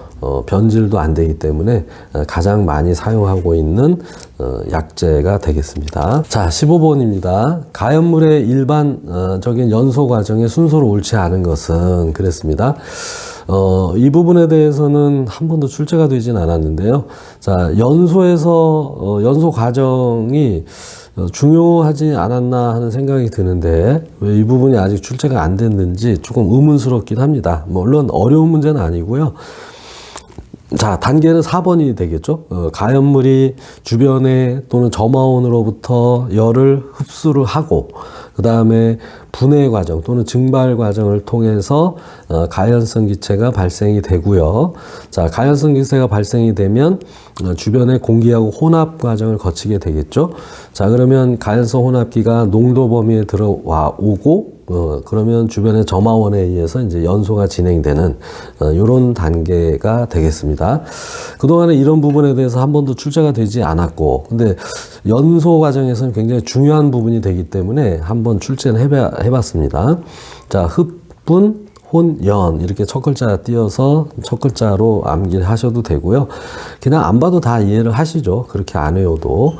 Speaker 1: 변질도 안 되기 때문에 가장 많이 사용하고 있는 약제가 되겠습니다. 자, 15번입니다. 가연물의 일반적인 연소 과정의 순서로 옳지 않은 것은? 그랬습니다. 이 부분에 대해서는 한 번도 출제가 되진 않았는데요. 자, 연소에서 연소 과정이 중요하지 않았나 하는 생각이 드는데 왜 이 부분이 아직 출제가 안 됐는지 조금 의문스럽긴 합니다. 물론 어려운 문제는 아니고요. 자, 단계는 4번이 되겠죠. 가연물이 주변에 또는 점화원으로부터 열을 흡수를 하고, 그 다음에 분해 과정 또는 증발 과정을 통해서 가연성 기체가 발생이 되고요. 자, 가연성 기체가 발생이 되면 주변의 공기하고 혼합 과정을 거치게 되겠죠. 자, 그러면 가연성 혼합기가 농도 범위에 들어와 오고, 그러면 주변의 점화원에 의해서 이제 연소가 진행되는 이런 단계가 되겠습니다. 그동안에 이런 부분에 대해서 한 번도 출제가 되지 않았고, 근데 연소 과정에서는 굉장히 중요한 부분이 되기 때문에 한번 출제는 해봤습니다. 자, 흡분, 혼, 연 이렇게 첫 글자 띄어서 첫 글자로 암기하셔도 되고요. 그냥 안 봐도 다 이해를 하시죠. 그렇게 안 외워도.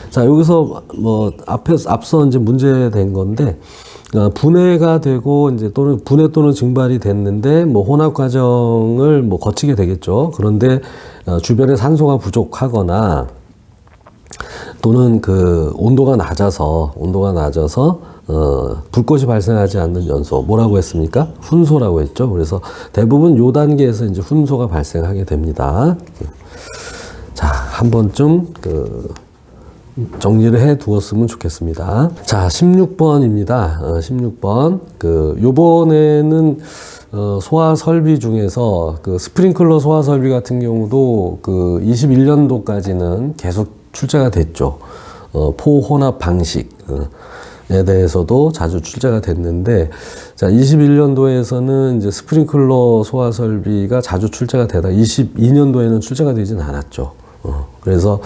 Speaker 1: 자, 여기서 뭐 앞서 이제 문제된 건데, 분해가 되고 이제 또는 분해 또는 증발이 됐는데 뭐 혼합 과정을 뭐 거치게 되겠죠. 그런데 주변에 산소가 부족하거나 또는 그 온도가 낮아서 불꽃이 발생하지 않는 연소, 뭐라고 했습니까? 훈소라고 했죠. 그래서 대부분 요 단계에서 이제 훈소가 발생하게 됩니다. 자, 한 번쯤 정리를 해 두었으면 좋겠습니다. 자, 16번입니다. 16번. 요번에는 소화 설비 중에서 스프링클러 소화 설비 같은 경우도 21년도까지는 계속 출제가 됐죠. 포혼합 방식에 대해서도 자주 출제가 됐는데, 자, 21년도에서는 이제 스프링클러 소화 설비가 자주 출제가 되다 22년도에는 출제가 되진 않았죠. 그래서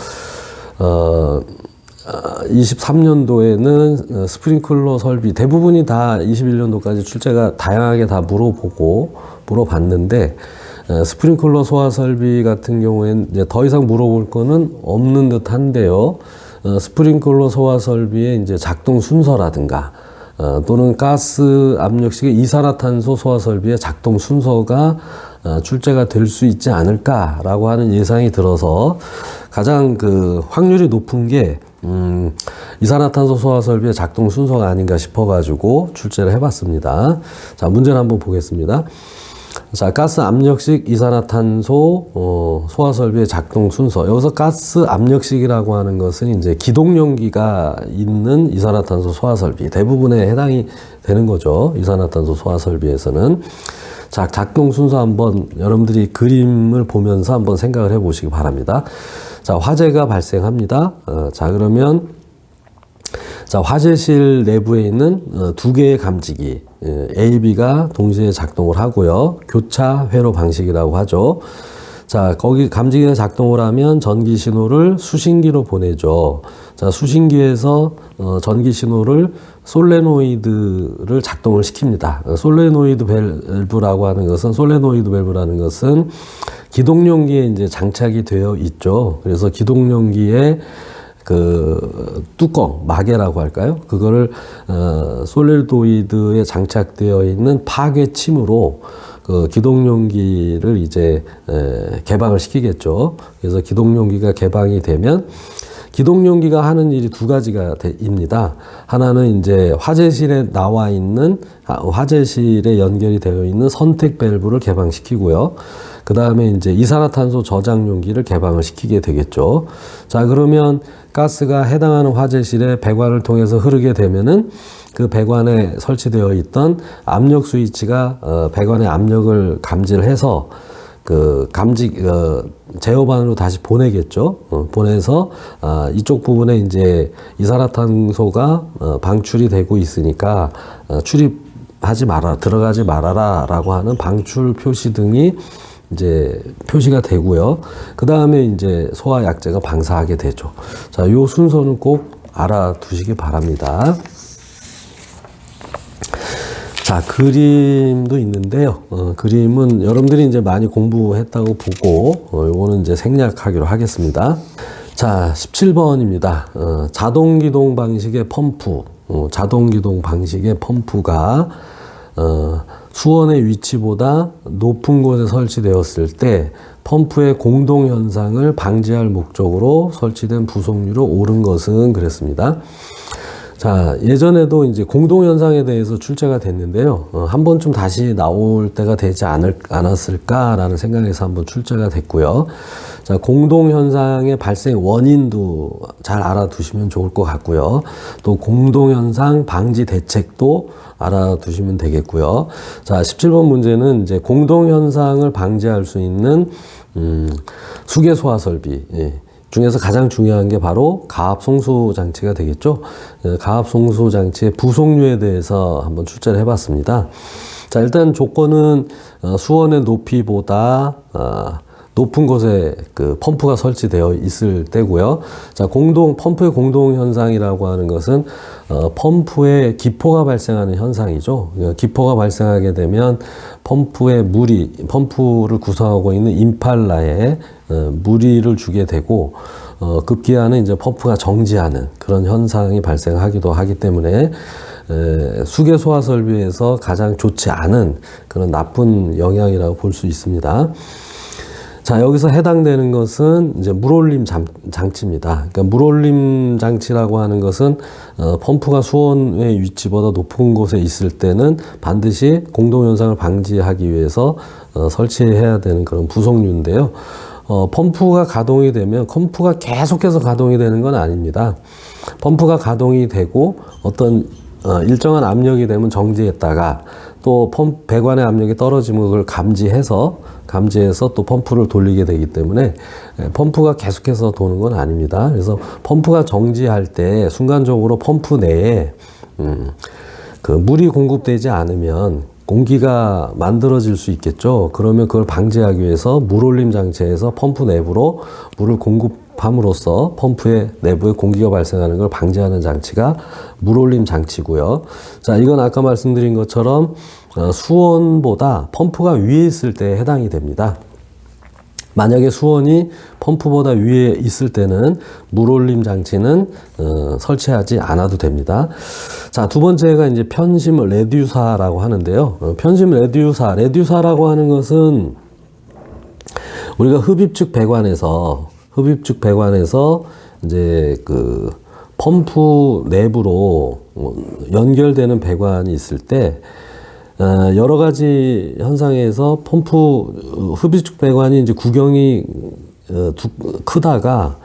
Speaker 1: 23년도에는 스프링클러 설비 대부분이 다 21년도까지 출제가 다양하게 다 물어봤는데, 스프링클러 소화 설비 같은 경우에는 이제 더 이상 물어볼 거는 없는 듯 한데요. 스프링클러 소화 설비의 이제 작동 순서라든가, 또는 가스 압력식의 이산화탄소 소화 설비의 작동 순서가 출제가 될 수 있지 않을까라고 하는 예상이 들어서 가장 확률이 높은 게 이산화탄소 소화 설비의 작동 순서가 아닌가 싶어가지고 출제를 해봤습니다. 자, 문제를 한번 보겠습니다. 자, 가스 압력식 이산화탄소 소화 설비의 작동 순서. 여기서 가스 압력식이라고 하는 것은 이제 기동용기가 있는 이산화탄소 소화 설비 대부분에 해당이 되는 거죠. 이산화탄소 소화 설비에서는. 자, 작동 순서 한번 여러분들이 그림을 보면서 한번 생각을 해 보시기 바랍니다. 자, 화재가 발생합니다. 자, 그러면 자, 화재실 내부에 있는 두 개의 감지기 A, B가 동시에 작동을 하고요. 교차 회로 방식이라고 하죠. 자, 거기 감지기가 작동을 하면 전기 신호를 수신기로 보내죠. 자, 수신기에서 전기 신호를 솔레노이드를 작동을 시킵니다. 솔레노이드 밸브라고 하는 것은, 솔레노이드 밸브라는 것은 기동용기에 이제 장착이 되어 있죠. 그래서 기동용기에 뚜껑, 마개라고 할까요? 그거를, 솔레노이드에 장착되어 있는 파괴침으로 기동용기를 이제, 개방을 시키겠죠. 그래서 기동용기가 개방이 되면, 기동용기가 하는 일이 두 가지가 입니다. 하나는 이제 화재실에 나와 있는, 화재실에 연결이 되어 있는 선택 밸브를 개방시키고요. 그 다음에 이제 이산화탄소 저장용기를 개방을 시키게 되겠죠. 자, 그러면 가스가 해당하는 화재실에 배관을 통해서 흐르게 되면은 그 배관에 설치되어 있던 압력 스위치가 배관의 압력을 감지를 해서 제어반으로 다시 보내겠죠. 보내서 이쪽 부분에 이제 이산화탄소가 방출이 되고 있으니까 출입하지 마라, 들어가지 말아라라고 하는 방출 표시 등이 이제 표시가 되고요. 그 다음에 이제 소화 약제가 방사하게 되죠. 자, 요 순서는 꼭 알아두시기 바랍니다. 자, 그림도 있는데요. 그림은 여러분들이 이제 많이 공부했다고 보고, 요거는 이제 생략하기로 하겠습니다. 자, 17번입니다. 자동기동 방식의 펌프. 자동기동 방식의 펌프가, 수원의 위치보다 높은 곳에 설치되었을 때 펌프의 공동현상을 방지할 목적으로 설치된 부속률이 옳은 것은 그랬습니다. 자, 예전에도 이제 공동현상에 대해서 출제가 됐는데요. 한 번쯤 다시 나올 때가 되지 않았을까라는 생각에서 한번 출제가 됐고요. 자, 공동현상의 발생 원인도 잘 알아두시면 좋을 것 같고요. 또 공동현상 방지 대책도 알아두시면 되겠고요. 자, 17번 문제는 이제 공동현상을 방지할 수 있는, 수계소화 설비. 중에서 가장 중요한 게 바로 가압송수 장치가 되겠죠. 가압송수 장치의 부속률에 대해서 한번 출제를 해봤습니다. 자, 일단 조건은 수원의 높이보다 높은 곳에 펌프가 설치되어 있을 때고요. 자, 펌프의 공동 현상이라고 하는 것은 펌프에 기포가 발생하는 현상이죠. 기포가 발생하게 되면 펌프를 구성하고 있는 임팔라에 무리를 주게 되고, 급기야는 이제 펌프가 정지하는 그런 현상이 발생하기도 하기 때문에, 수계소화 설비에서 가장 좋지 않은 그런 나쁜 영향이라고 볼 수 있습니다. 자, 여기서 해당되는 것은 이제 물올림 장치입니다. 그러니까 물올림 장치라고 하는 것은 펌프가 수온의 위치보다 높은 곳에 있을 때는 반드시 공동현상을 방지하기 위해서 설치해야 되는 그런 부속류인데요. 펌프가 가동이 되면 펌프가 계속해서 가동이 되는 건 아닙니다. 펌프가 가동이 되고 어떤 일정한 압력이 되면 정지했다가 또 배관의 압력이 떨어지면 그걸 감지해서 또 펌프를 돌리게 되기 때문에 펌프가 계속해서 도는 건 아닙니다. 그래서 펌프가 정지할 때 순간적으로 펌프 내에 그 물이 공급되지 않으면 공기가 만들어질 수 있겠죠. 그러면 그걸 방지하기 위해서 물올림 장치에서 펌프 내부로 물을 공급함으로써 펌프의 내부에 공기가 발생하는 걸 방지하는 장치가 물올림 장치고요. 자, 이건 아까 말씀드린 것처럼 수온보다 펌프가 위에 있을 때 해당이 됩니다. 만약에 수온이 펌프보다 위에 있을 때는 물올림 장치는 설치하지 않아도 됩니다. 자, 두 번째가 이제 편심 레듀사라고 하는데요. 편심 레듀사라고 하는 것은 우리가 흡입축 배관에서 이제 그 펌프 내부로 연결되는 배관이 있을 때 여러 가지 현상에서 펌프 흡입축 배관이 이제 구경이 크다가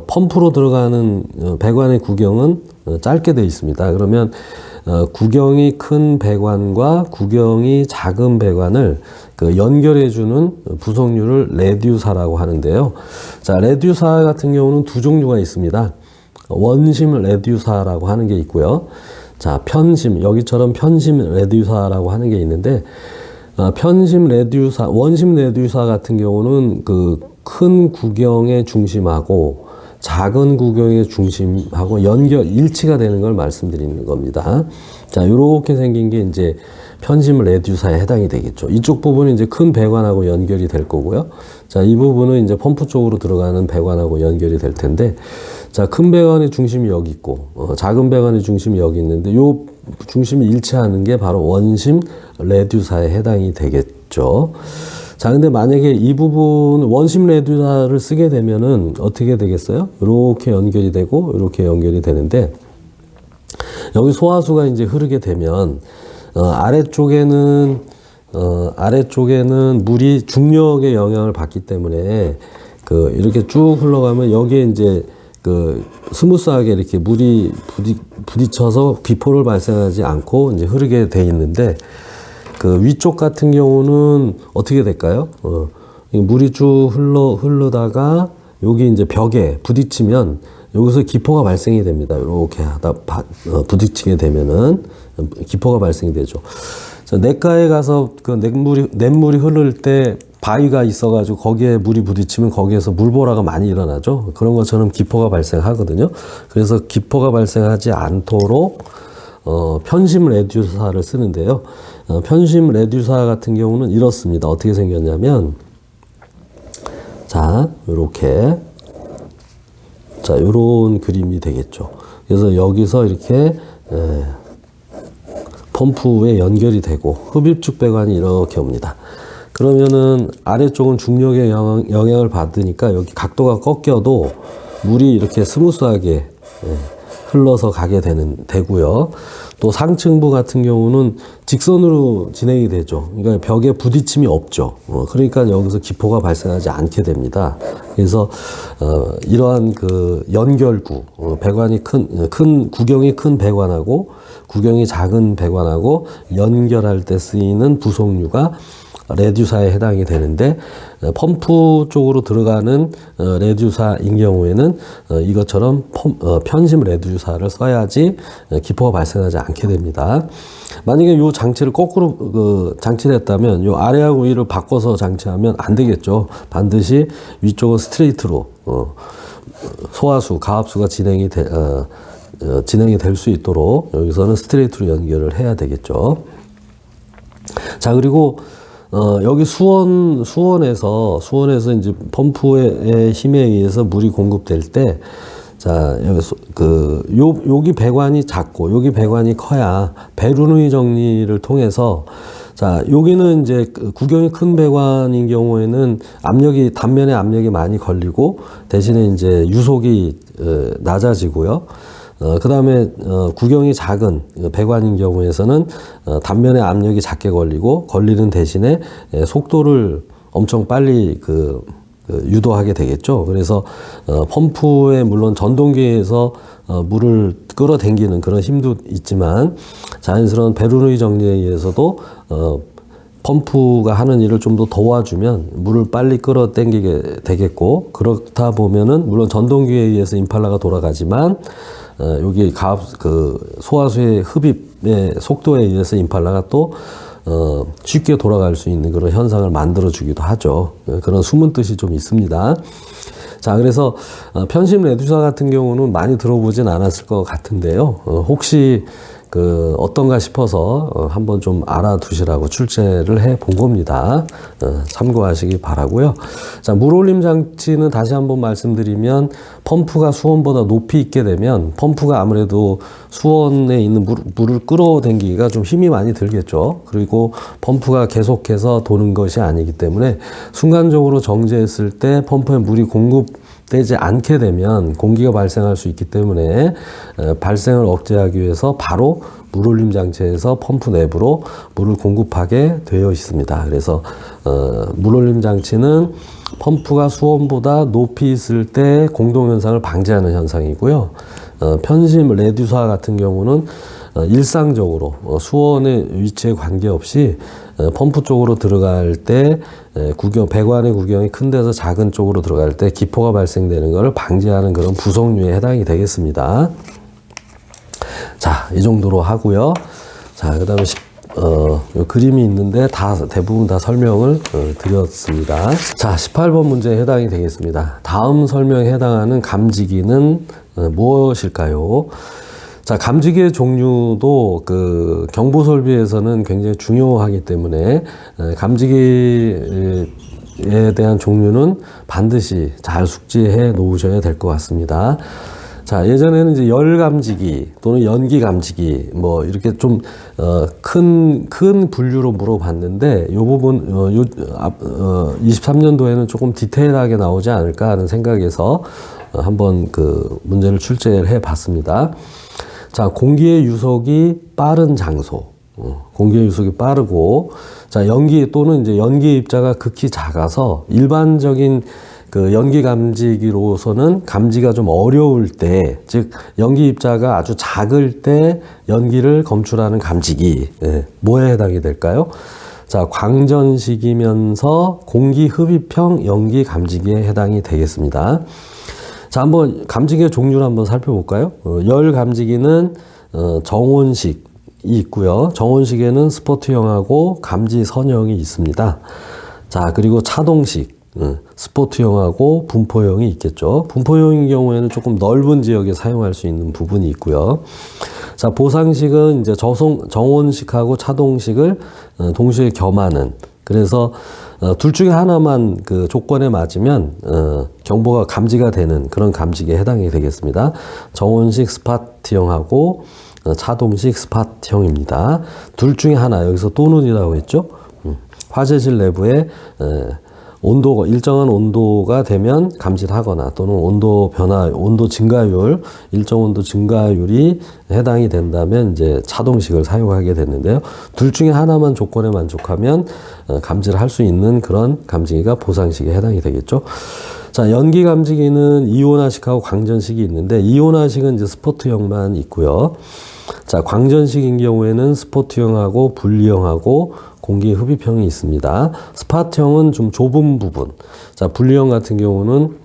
Speaker 1: 펌프로 들어가는 배관의 구경은 짧게 되어 있습니다. 그러면 구경이 큰 배관과 구경이 작은 배관을 연결해주는 부속류를 레듀사라고 하는데요. 자, 레듀사 같은 경우는 두 종류가 있습니다. 원심 레듀사라고 하는 게 있고요. 자, 여기처럼 편심 레듀사라고 하는 게 있는데, 원심 레듀사 같은 경우는 그 큰 구경의 중심하고 작은 구경의 중심하고 일치가 되는 걸 말씀드리는 겁니다. 자, 요렇게 생긴 게 이제 편심 레듀사에 해당이 되겠죠. 이쪽 부분은 이제 큰 배관하고 연결이 될 거고요. 자, 이 부분은 이제 펌프 쪽으로 들어가는 배관하고 연결이 될 텐데, 자, 큰 배관의 중심이 여기 있고, 작은 배관의 중심이 여기 있는데, 요 중심이 일치하는 게 바로 원심 레듀사에 해당이 되겠죠. 자, 근데 만약에 이 부분, 원심 레듀사를 쓰게 되면은 어떻게 되겠어요? 이렇게 연결이 되고, 이렇게 연결이 되는데, 여기 소화수가 이제 흐르게 되면, 아래쪽에는 물이 중력의 영향을 받기 때문에, 이렇게 쭉 흘러가면 여기에 이제 스무스하게 이렇게 물이 부딪혀서 기포를 발생하지 않고 이제 흐르게 돼 있는데, 위쪽 같은 경우는 어떻게 될까요? 물이 쭉 흐르다가 여기 이제 벽에 부딪히면 여기서 기포가 발생이 됩니다. 이렇게 하다 부딪히게 되면은 기포가 발생이 되죠. 자, 냇가에 가서 냇물이 흐를 때 바위가 있어가지고 거기에 물이 부딪히면 거기에서 물보라가 많이 일어나죠. 그런 것처럼 기포가 발생하거든요. 그래서 기포가 발생하지 않도록 편심 레듀사를 쓰는데요. 편심 레듀사 같은 경우는 이렇습니다. 어떻게 생겼냐면, 자, 요런 그림이 되겠죠. 그래서 여기서 이렇게 펌프에 연결이 되고 흡입축 배관이 이렇게 옵니다. 그러면은 아래쪽은 중력의 영향을 받으니까 여기 각도가 꺾여도 물이 이렇게 스무스하게 흘러서 가게 되고요. 또 상층부 같은 경우는 직선으로 진행이 되죠. 그러니까 벽에 부딪힘이 없죠. 그러니까 여기서 기포가 발생하지 않게 됩니다. 그래서 이러한 연결구, 배관이 구경이 큰 배관하고 구경이 작은 배관하고 연결할 때 쓰이는 부속류가 레듀사에 해당이 되는데, 펌프 쪽으로 들어가는 레듀사인 경우에는 이것처럼 편심 레듀사를 써야지 기포가 발생하지 않게 됩니다. 만약에 이 장치를 거꾸로 장치를 했다면 이 아래하고 위를 바꿔서 장치하면 안 되겠죠. 반드시 위쪽은 스트레이트로 소화수, 가압수가 진행이 될 수 있도록 여기서는 스트레이트로 연결을 해야 되겠죠. 자, 그리고 여기 수원에서 이제 펌프의 힘에 의해서 물이 공급될 때, 자, 여기 배관이 작고 여기 배관이 커야 베르누이 정리를 통해서 자, 여기는 이제 구경이 큰 배관인 경우에는 단면에 압력이 많이 걸리고 대신에 이제 유속이 낮아지고요. 그 다음에 구경이 작은 배관인 경우에서는 단면에 압력이 작게 걸리는 대신에 속도를 엄청 빨리 유도하게 되겠죠. 그래서 펌프에 물론 전동기에서 물을 끌어당기는 그런 힘도 있지만 자연스러운 베르누이 정리에 의해서도 펌프가 하는 일을 좀 더 도와주면 물을 빨리 끌어당기게 되겠고, 그렇다 보면은 물론 전동기에 의해서 임팔라가 돌아가지만 여기 소화수의 흡입의 속도에 의해서 임팔라가 또 쉽게 돌아갈 수 있는 그런 현상을 만들어 주기도 하죠. 그런 숨은 뜻이 좀 있습니다. 자, 그래서 편심 레듀서 같은 경우는 많이 들어보진 않았을 것 같은데요. 혹시 어떤가 싶어서 한번 좀 알아두시라고 출제를 해 본 겁니다. 참고하시기 바라고요. 자, 물올림 장치는 다시 한번 말씀드리면 펌프가 수원보다 높이 있게 되면 펌프가 아무래도 수원에 있는 물을 끌어당기기가 좀 힘이 많이 들겠죠. 그리고 펌프가 계속해서 도는 것이 아니기 때문에 순간적으로 정지했을 때 펌프에 물이 공급되지 않게 되면 공기가 발생할 수 있기 때문에 발생을 억제하기 위해서 바로 물올림 장치에서 펌프 내부로 물을 공급하게 되어 있습니다. 그래서 물올림 장치는 펌프가 수온보다 높이 있을 때 공동현상을 방지하는 현상이고요. 편심 레듀서 같은 경우는 일상적으로 수온의 위치에 관계없이 펌프 쪽으로 들어갈 때 배관의 구경이 큰 데서 작은 쪽으로 들어갈 때 기포가 발생되는 것을 방지하는 그런 부속류에 해당이 되겠습니다. 자, 이 정도로 하고요. 자, 그 다음에 그림이 있는데 대부분 다 설명을 드렸습니다. 자, 18번 문제에 해당이 되겠습니다. 다음 설명에 해당하는 감지기는 무엇일까요? 자, 감지기의 종류도 경보 설비에서는 굉장히 중요하기 때문에 감지기에 대한 종류는 반드시 잘 숙지해 놓으셔야 될 것 같습니다. 자, 예전에는 이제 열 감지기 또는 연기 감지기 이렇게 좀 큰 분류로 물어봤는데 이 부분 23년도에는 조금 디테일하게 나오지 않을까 하는 생각에서 한번 문제를 출제를 해 봤습니다. 자, 공기의 유속이 빠른 장소, 공기의 유속이 빠르고, 자, 연기 또는 이제 연기 입자가 극히 작아서 일반적인 연기 감지기로서는 감지가 좀 어려울 때, 즉 연기 입자가 아주 작을 때 연기를 검출하는 감지기, 뭐에 해당이 될까요? 자, 광전식이면서 공기 흡입형 연기 감지기에 해당이 되겠습니다. 자, 한번 감지기의 종류를 한번 살펴볼까요? 열 감지기는 정온식이 있고요. 정온식에는 스포트형하고 감지 선형이 있습니다. 자, 그리고 차동식, 스포트형하고 분포형이 있겠죠. 분포형인 경우에는 조금 넓은 지역에 사용할 수 있는 부분이 있고요. 자, 보상식은 이제 정온식하고 차동식을 동시에 겸하는, 그래서 둘 중에 하나만 조건에 맞으면 경보가 감지가 되는 그런 감지기에 해당이 되겠습니다. 정온식 스팟형하고 차동식 스팟형입니다. 둘 중에 하나, 여기서 또는이라고 했죠. 화재실 내부에 일정한 온도가 되면 감지를 하거나 또는 온도 변화, 온도 증가율, 일정 온도 증가율이 해당이 된다면 이제 차동식을 사용하게 됐는데요. 둘 중에 하나만 조건에 만족하면 감지를 할 수 있는 그런 감지기가 보상식에 해당이 되겠죠. 자, 연기 감지기는 이온화식하고 광전식이 있는데 이온화식은 이제 스포트형만 있고요. 자, 광전식인 경우에는 스포트형하고 분리형하고 공기 흡입형이 있습니다. 스팟형은 좀 좁은 부분. 자, 분리형 같은 경우는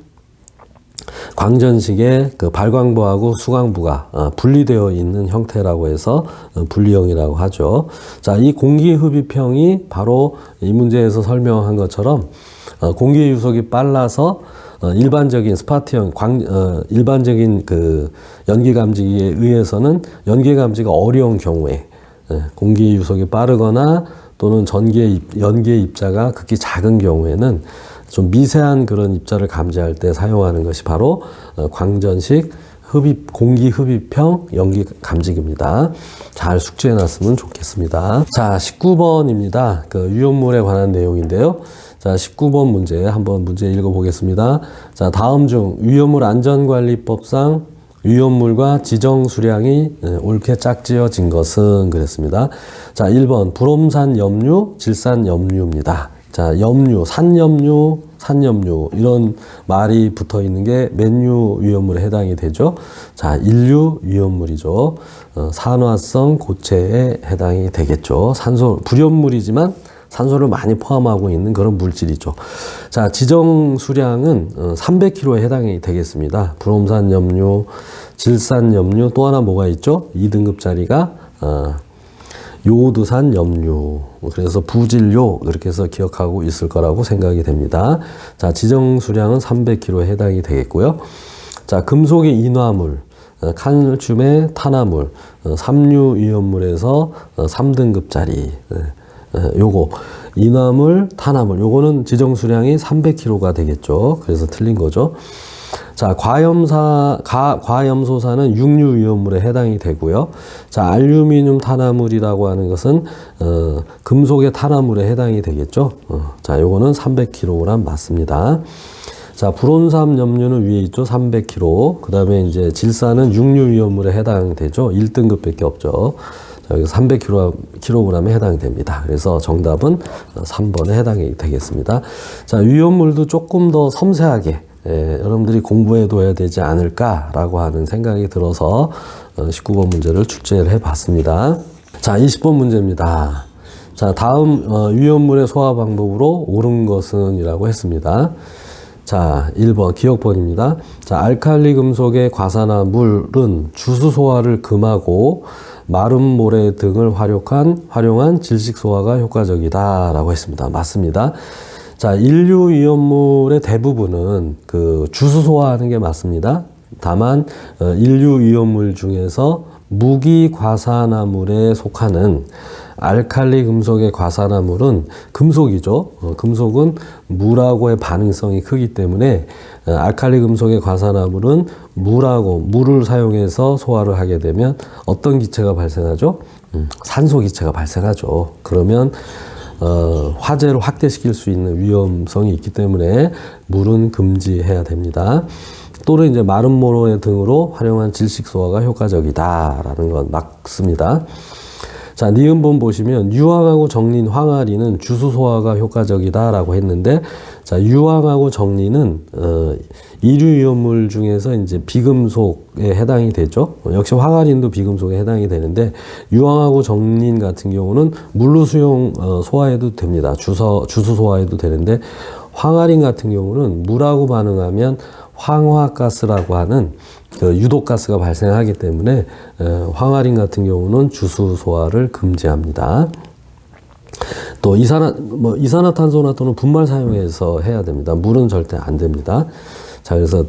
Speaker 1: 광전식의 발광부하고 수광부가 분리되어 있는 형태라고 해서 분리형이라고 하죠. 자, 이 공기 흡입형이 바로 이 문제에서 설명한 것처럼 공기의 유속이 빨라서 일반적인 스파트형, 일반적인 연기 감지기에 의해서는 연기 감지가 어려운 경우에 공기 유속이 빠르거나 또는 연기의 입자가 극히 작은 경우에는 좀 미세한 그런 입자를 감지할 때 사용하는 것이 바로 광전식 공기 흡입형 연기 감지기입니다. 잘 숙지해 놨으면 좋겠습니다. 자, 19번입니다. 그 위험물에 관한 내용인데요. 자, 19번 문제 한번 문제 읽어보겠습니다. 자, 다음 중 위험물 안전관리법상 위험물과 지정 수량이 옳게 짝지어진 것은 그랬습니다. 자, 1번 불옴산 염류, 질산 염류입니다. 자, 염류, 산염류, 산염류 이런 말이 붙어 있는 게 맨류 위험물에 해당이 되죠. 자, 인류 위험물이죠. 산화성 고체에 해당이 되겠죠. 산소, 불연물이지만 산소를 많이 포함하고 있는 그런 물질이죠. 자, 지정 수량은 300kg에 해당이 되겠습니다. 불옴산 염류, 질산 염류, 또 하나 뭐가 있죠? 2등급짜리가 요오드산 염류. 그래서 부질요 이렇게 해서 기억하고 있을 거라고 생각이 됩니다. 자, 지정 수량은 300kg에 해당이 되겠고요. 자, 금속의 인화물, 칼슘의 탄화물, 삼류 위험물에서 3등급짜리 요거 인화물, 탄화물 요거는 지정 수량이 300kg가 되겠죠. 그래서 틀린 거죠. 자, 과염소사는 육류 위험물에 해당이 되고요. 자, 알루미늄 탄화물이라고 하는 것은 금속의 탄화물에 해당이 되겠죠. 자, 요거는 300kg 맞습니다. 자, 불온삼 염류는 위에 있죠. 300kg. 그 다음에 이제 질산은 육류 위험물에 해당되죠. 1등급밖에 없죠. 자, 여기 300kg에 해당이 됩니다. 그래서 정답은 3번에 해당이 되겠습니다. 자, 위험물도 조금 더 섬세하게 여러분들이 공부해둬야 되지 않을까라고 하는 생각이 들어서 19번 문제를 출제를 해봤습니다. 자, 20번 문제입니다. 자, 다음 위험물의 소화 방법으로 옳은 것은 이라고 했습니다. 자, 1번 기억번입니다. 자, 알칼리 금속의 과산화 물은 주수 소화를 금하고 마름 모래 등을 활용한 질식 소화가 효과적이다 라고 했습니다. 맞습니다. 자, 인류 위험물의 대부분은 그 주수 소화하는 게 맞습니다. 다만 인류 위험물 중에서 무기과산화물에 속하는 알칼리 금속의 과산화물은 금속이죠. 금속은 물하고의 반응성이 크기 때문에 알칼리 금속의 과산화물은 물을 사용해서 소화를 하게 되면 어떤 기체가 발생하죠? 산소 기체가 발생하죠. 그러면 화재를 확대시킬 수 있는 위험성이 있기 때문에 물은 금지해야 됩니다. 또는 이제 마른 모래 등으로 활용한 질식 소화가 효과적이다라는 건 맞습니다. 자, 니은본 보시면 유황하고 정린, 황아리는 주수 소화가 효과적이다라고 했는데, 자, 유황하고 정린은 이류 위험물 중에서 이제 비금속에 해당이 되죠. 역시 황아린도 비금속에 해당이 되는데, 유황하고 정린 같은 경우는 물로 소화해도 됩니다. 주수 소화해도 되는데, 황아린 같은 경우는 물하고 반응하면 황화가스라고 하는 그 유독가스가 발생하기 때문에 황아린 같은 경우는 주수 소화를 금지합니다. 또 이산화탄소나 또는 분말 사용해서 해야 됩니다. 물은 절대 안 됩니다. 자, 그래서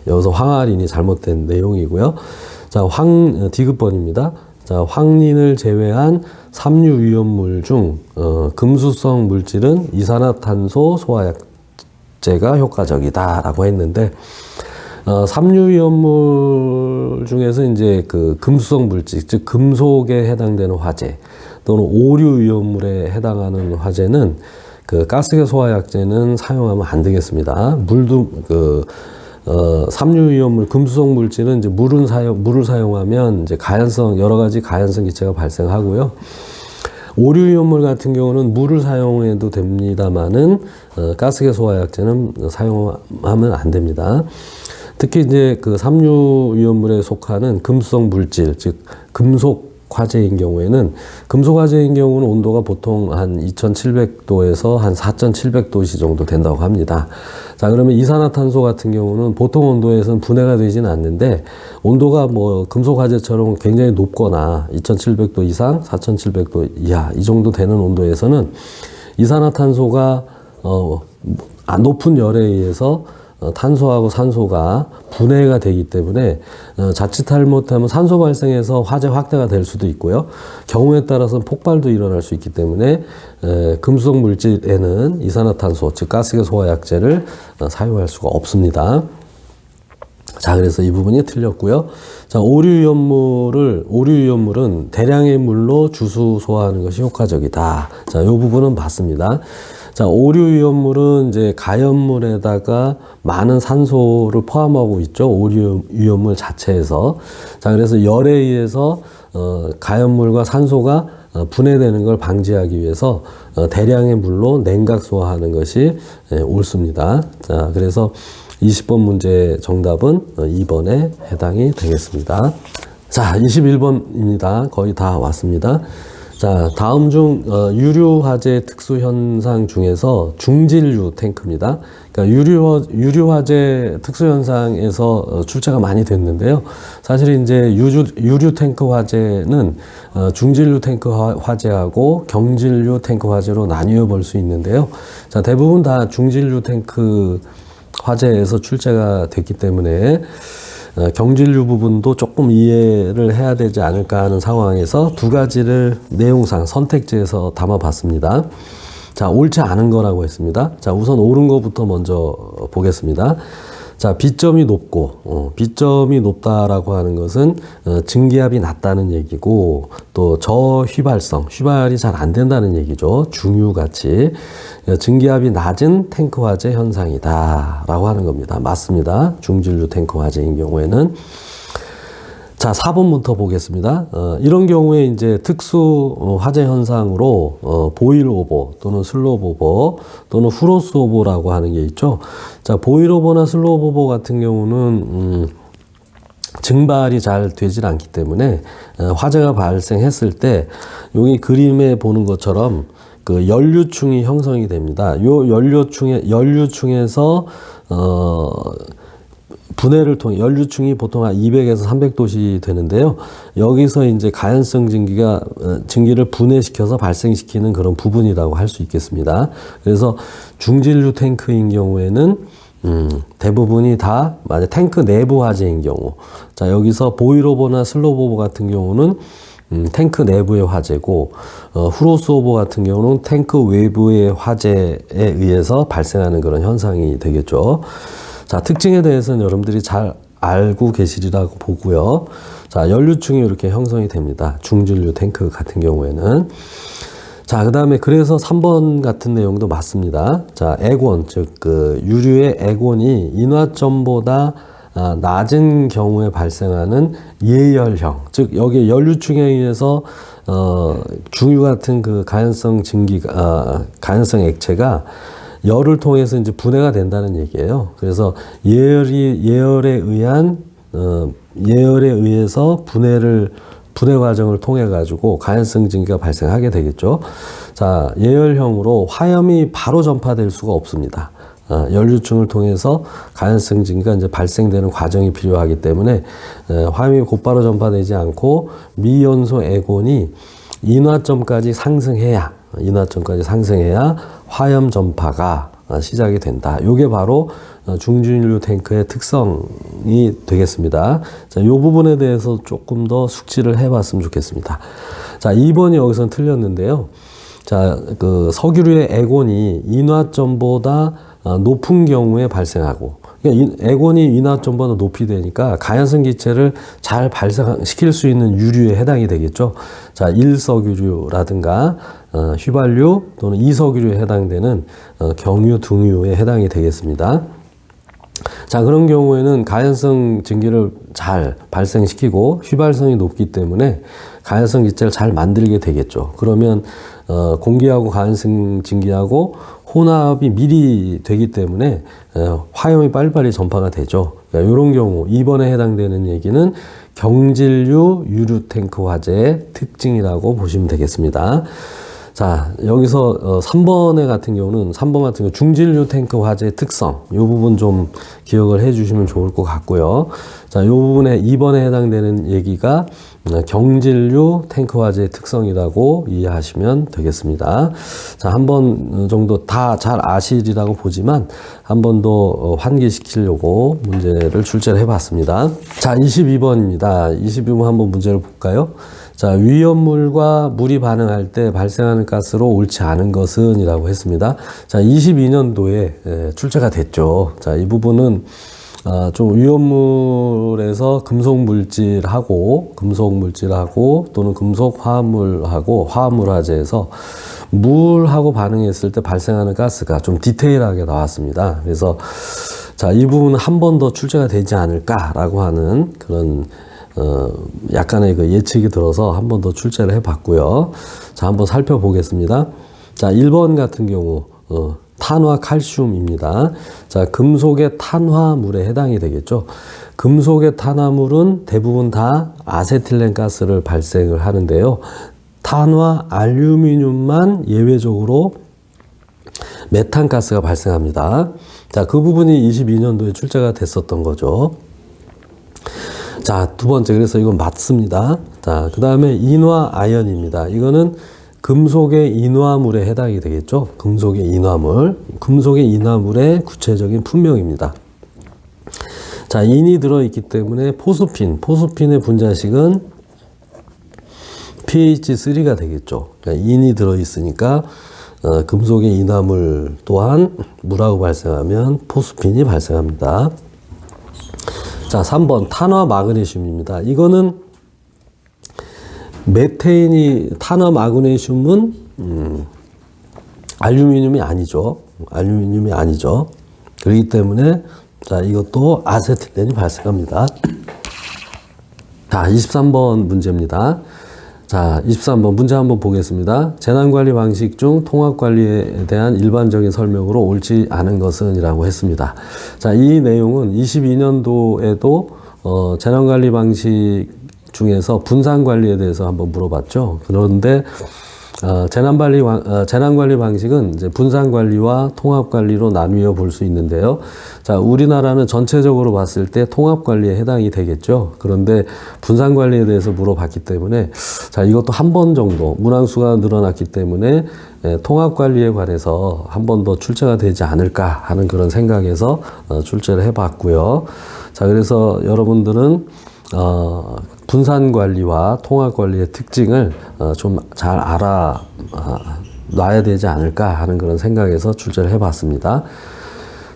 Speaker 1: 여기서 황아린이 잘못된 내용이고요. 자, 디귿번입니다. 자, 황린을 제외한 삼류 위험물 중 금수성 물질은 이산화탄소 소화약제가 효과적이다라고 했는데, 삼류 위험물 중에서 이제 그 금수성 물질, 즉 금속에 해당되는 화재 또는 오류 위험물에 해당하는 화재는 그 가스계 소화약제는 사용하면 안 되겠습니다. 물도 삼류 위험물, 금수성 물질은 이제 물을 사용하면 이제 여러 가지 가연성 기체가 발생하고요. 오류 위험물 같은 경우는 물을 사용해도 됩니다만은 가스계 소화약제는 사용하면 안 됩니다. 특히 이제 그 삼류 위험물에 속하는 금수성 물질, 즉 금속 화재인 경우에는, 금속 화재인 경우는 온도가 보통 한 2700도에서 한 4700도씨 정도 된다고 합니다. 자, 그러면 이산화탄소 같은 경우는 보통 온도에서는 분해가 되지는 않는데, 온도가 뭐 금속 화재처럼 굉장히 높거나 2700도 이상, 4700도 이하 이 정도 되는 온도에서는 이산화탄소가 높은 열에 의해서 탄소하고 산소가 분해가 되기 때문에 자칫 잘못하면 산소 발생해서 화재 확대가 될 수도 있고요. 경우에 따라서는 폭발도 일어날 수 있기 때문에 금수성 물질에는 이산화탄소, 즉 가스계 소화약제를 사용할 수가 없습니다. 자, 그래서 이 부분이 틀렸고요. 자, 오류위험물은 대량의 물로 주수 소화하는 것이 효과적이다. 자, 이 부분은 맞습니다. 자, 오류위험물은 이제 가연물에다가 많은 산소를 포함하고 있죠. 오류위험물 자체에서. 자, 그래서 열에 의해서 가연물과 산소가 분해되는 걸 방지하기 위해서 대량의 물로 냉각 소화하는 것이 옳습니다. 자, 그래서 20번 문제 정답은 2번에 해당이 되겠습니다. 자, 21번입니다. 거의 다 왔습니다. 자, 다음 중 유류화재 특수현상 중에서 중진류 탱크입니다. 그러니까 유류화재 특수현상에서 출제가 많이 됐는데요. 사실 이제 유류 탱크 화재는 중진류 탱크 화재하고 경진류 탱크 화재로 나뉘어 볼 수 있는데요. 자, 대부분 다 중진류 탱크 화재에서 출제가 됐기 때문에 경진류 부분도 조금 이해를 해야 되지 않을까 하는 상황에서 두 가지를 내용상 선택지에서 담아봤습니다. 자, 옳지 않은 거라고 했습니다. 자, 우선 옳은 거부터 먼저 보겠습니다. 자, 비점이 높고, 비점이 높다라고 하는 것은 증기압이 낮다는 얘기고, 또 저휘발성, 휘발이 잘 안 된다는 얘기죠. 중유같이. 증기압이 낮은 탱크 화재 현상이다 라고 하는 겁니다. 맞습니다. 중진류 탱크 화재인 경우에는. 자, 4번부터 보겠습니다. 이런 경우에 이제 특수 화재 현상으로 보일 오버 또는 슬로우 오버 또는 후로스 오버라고 하는 게 있죠. 자, 보일 오버나 슬로우 오버 같은 경우는 증발이 잘 되질 않기 때문에 화재가 발생했을 때 여기 그림에 보는 것처럼 그 연료층이 형성이 됩니다. 요 연료층에서 분해를 통해 연료층이 보통 한 200에서 300도씨 되는데요. 여기서 이제 가연성 증기를 분해시켜서 발생시키는 그런 부분이라고 할 수 있겠습니다. 그래서 중진류 탱크인 경우에는 대부분이 다 만약 탱크 내부 화재인 경우, 자, 여기서 보일오버나 슬로우오버 같은 경우는 탱크 내부의 화재고, 후로스오버 같은 경우는 탱크 외부의 화재에 의해서 발생하는 그런 현상이 되겠죠. 자, 특징에 대해서는 여러분들이 잘 알고 계시리라고 보고요. 자, 연료층이 이렇게 형성이 됩니다. 중진류 탱크 같은 경우에는. 자, 그 다음에 그래서 3번 같은 내용도 맞습니다. 자, 액원, 즉, 유류의 액원이 인화점보다 낮은 경우에 발생하는 예열형, 즉, 여기 연료층에 의해서, 중유 같은 그 가연성 가연성 액체가 열을 통해서 이제 분해가 된다는 얘기예요. 그래서 예열에 의해서 분해 과정을 통해 가지고 가연성 증기가 발생하게 되겠죠. 자, 예열형으로 화염이 바로 전파될 수가 없습니다. 연료층을 통해서 가연성 증기가 이제 발생되는 과정이 필요하기 때문에 화염이 곧바로 전파되지 않고 미연소 액원이 인화점까지 상승해야 화염 전파가 시작이 된다. 이게 바로 중진류 탱크의 특성이 되겠습니다. 자, 이 부분에 대해서 조금 더 숙지를 해봤으면 좋겠습니다. 자, 2번이 여기서는 틀렸는데요. 자, 그 석유류의 액원이 인화점보다 높은 경우에 발생하고, 그러니까 액원이 인화점보다 높이 되니까 가연성 기체를 잘 발생시킬 수 있는 유류에 해당이 되겠죠. 자, 1석유류라든가 휘발유 또는 2석유류에 해당되는 경유, 등유에 해당이 되겠습니다. 자, 그런 경우에는 가연성 증기를 잘 발생시키고 휘발성이 높기 때문에 가연성 기체를 잘 만들게 되겠죠. 그러면 공기하고 가연성 증기하고 혼합이 미리 되기 때문에 화염이 빨리빨리 전파가 되죠. 이런 경우 2번에 해당되는 얘기는 경진류 유류 탱크 화재의 특징이라고 보시면 되겠습니다. 자, 여기서 3번 같은 경우 중진류 탱크 화재의 특성, 이 부분 좀 기억을 해 주시면 좋을 것 같고요. 자, 이 부분에 2번에 해당되는 얘기가 경진류 탱크 화재의 특성이라고 이해하시면 되겠습니다. 자, 한 번 정도 다 잘 아시리라고 보지만 한 번 더 환기시키려고 문제를 출제를 해봤습니다. 자, 22번입니다. 22번 한번 문제를 볼까요? 자, 위험물과 물이 반응할 때 발생하는 가스로 옳지 않은 것은 이라고 했습니다. 자, 22년도에 출제가 됐죠. 자, 이 부분은 좀 위험물에서 금속 물질하고 또는 금속 화합물하고 화합물화제에서 물하고 반응했을 때 발생하는 가스가 좀 디테일하게 나왔습니다. 그래서 자, 이 부분은 한 번 더 출제가 되지 않을까라고 하는 그런 약간의 그 예측이 들어서 한 번 더 출제를 해봤고요. 자, 한번 살펴보겠습니다. 자, 1번 같은 경우 탄화 칼슘입니다. 자, 금속의 탄화물에 해당이 되겠죠. 금속의 탄화물은 대부분 다 아세틸렌 가스를 발생을 하는데요. 탄화 알루미늄만 예외적으로 메탄 가스가 발생합니다. 자, 그 부분이 22년도에 출제가 됐었던 거죠. 자, 두 번째, 그래서 이건 맞습니다. 자, 그 다음에 인화 아연입니다. 이거는 금속의 인화물에 해당이 되겠죠. 금속의 인화물의 구체적인 품명입니다. 자, 인이 들어있기 때문에 포스핀의 분자식은 pH3가 되겠죠. 그러니까 인이 들어있으니까 금속의 인화물 또한 물하고 발생하면 포스핀이 발생합니다. 자, 3번 탄화 마그네슘입니다. 이거는 메테인이 탄화 마그네슘은 알루미늄이 아니죠. 그렇기 때문에 자, 이것도 아세틸렌이 발생합니다. 자, 23번 문제입니다. 자, 23번 문제 한번 보겠습니다. 재난관리 방식 중 통합관리에 대한 일반적인 설명으로 옳지 않은 것은 이라고 했습니다. 자, 이 내용은 22년도에도 재난관리 방식 중에서 분산관리에 대해서 한번 물어봤죠. 그런데 재난관리 방식은 이제 분산관리와 통합관리로 나뉘어 볼 수 있는데요. 자, 우리나라는 전체적으로 봤을 때 통합관리에 해당이 되겠죠. 그런데 분산관리에 대해서 물어봤기 때문에 자, 이것도 한 번 정도 문항수가 늘어났기 때문에 통합관리에 관해서 한 번 더 출제가 되지 않을까 하는 그런 생각에서 출제를 해봤고요. 자, 그래서 여러분들은 분산관리와 통합관리의 특징을 좀 잘 놔야 되지 않을까 하는 그런 생각에서 출제를 해봤습니다.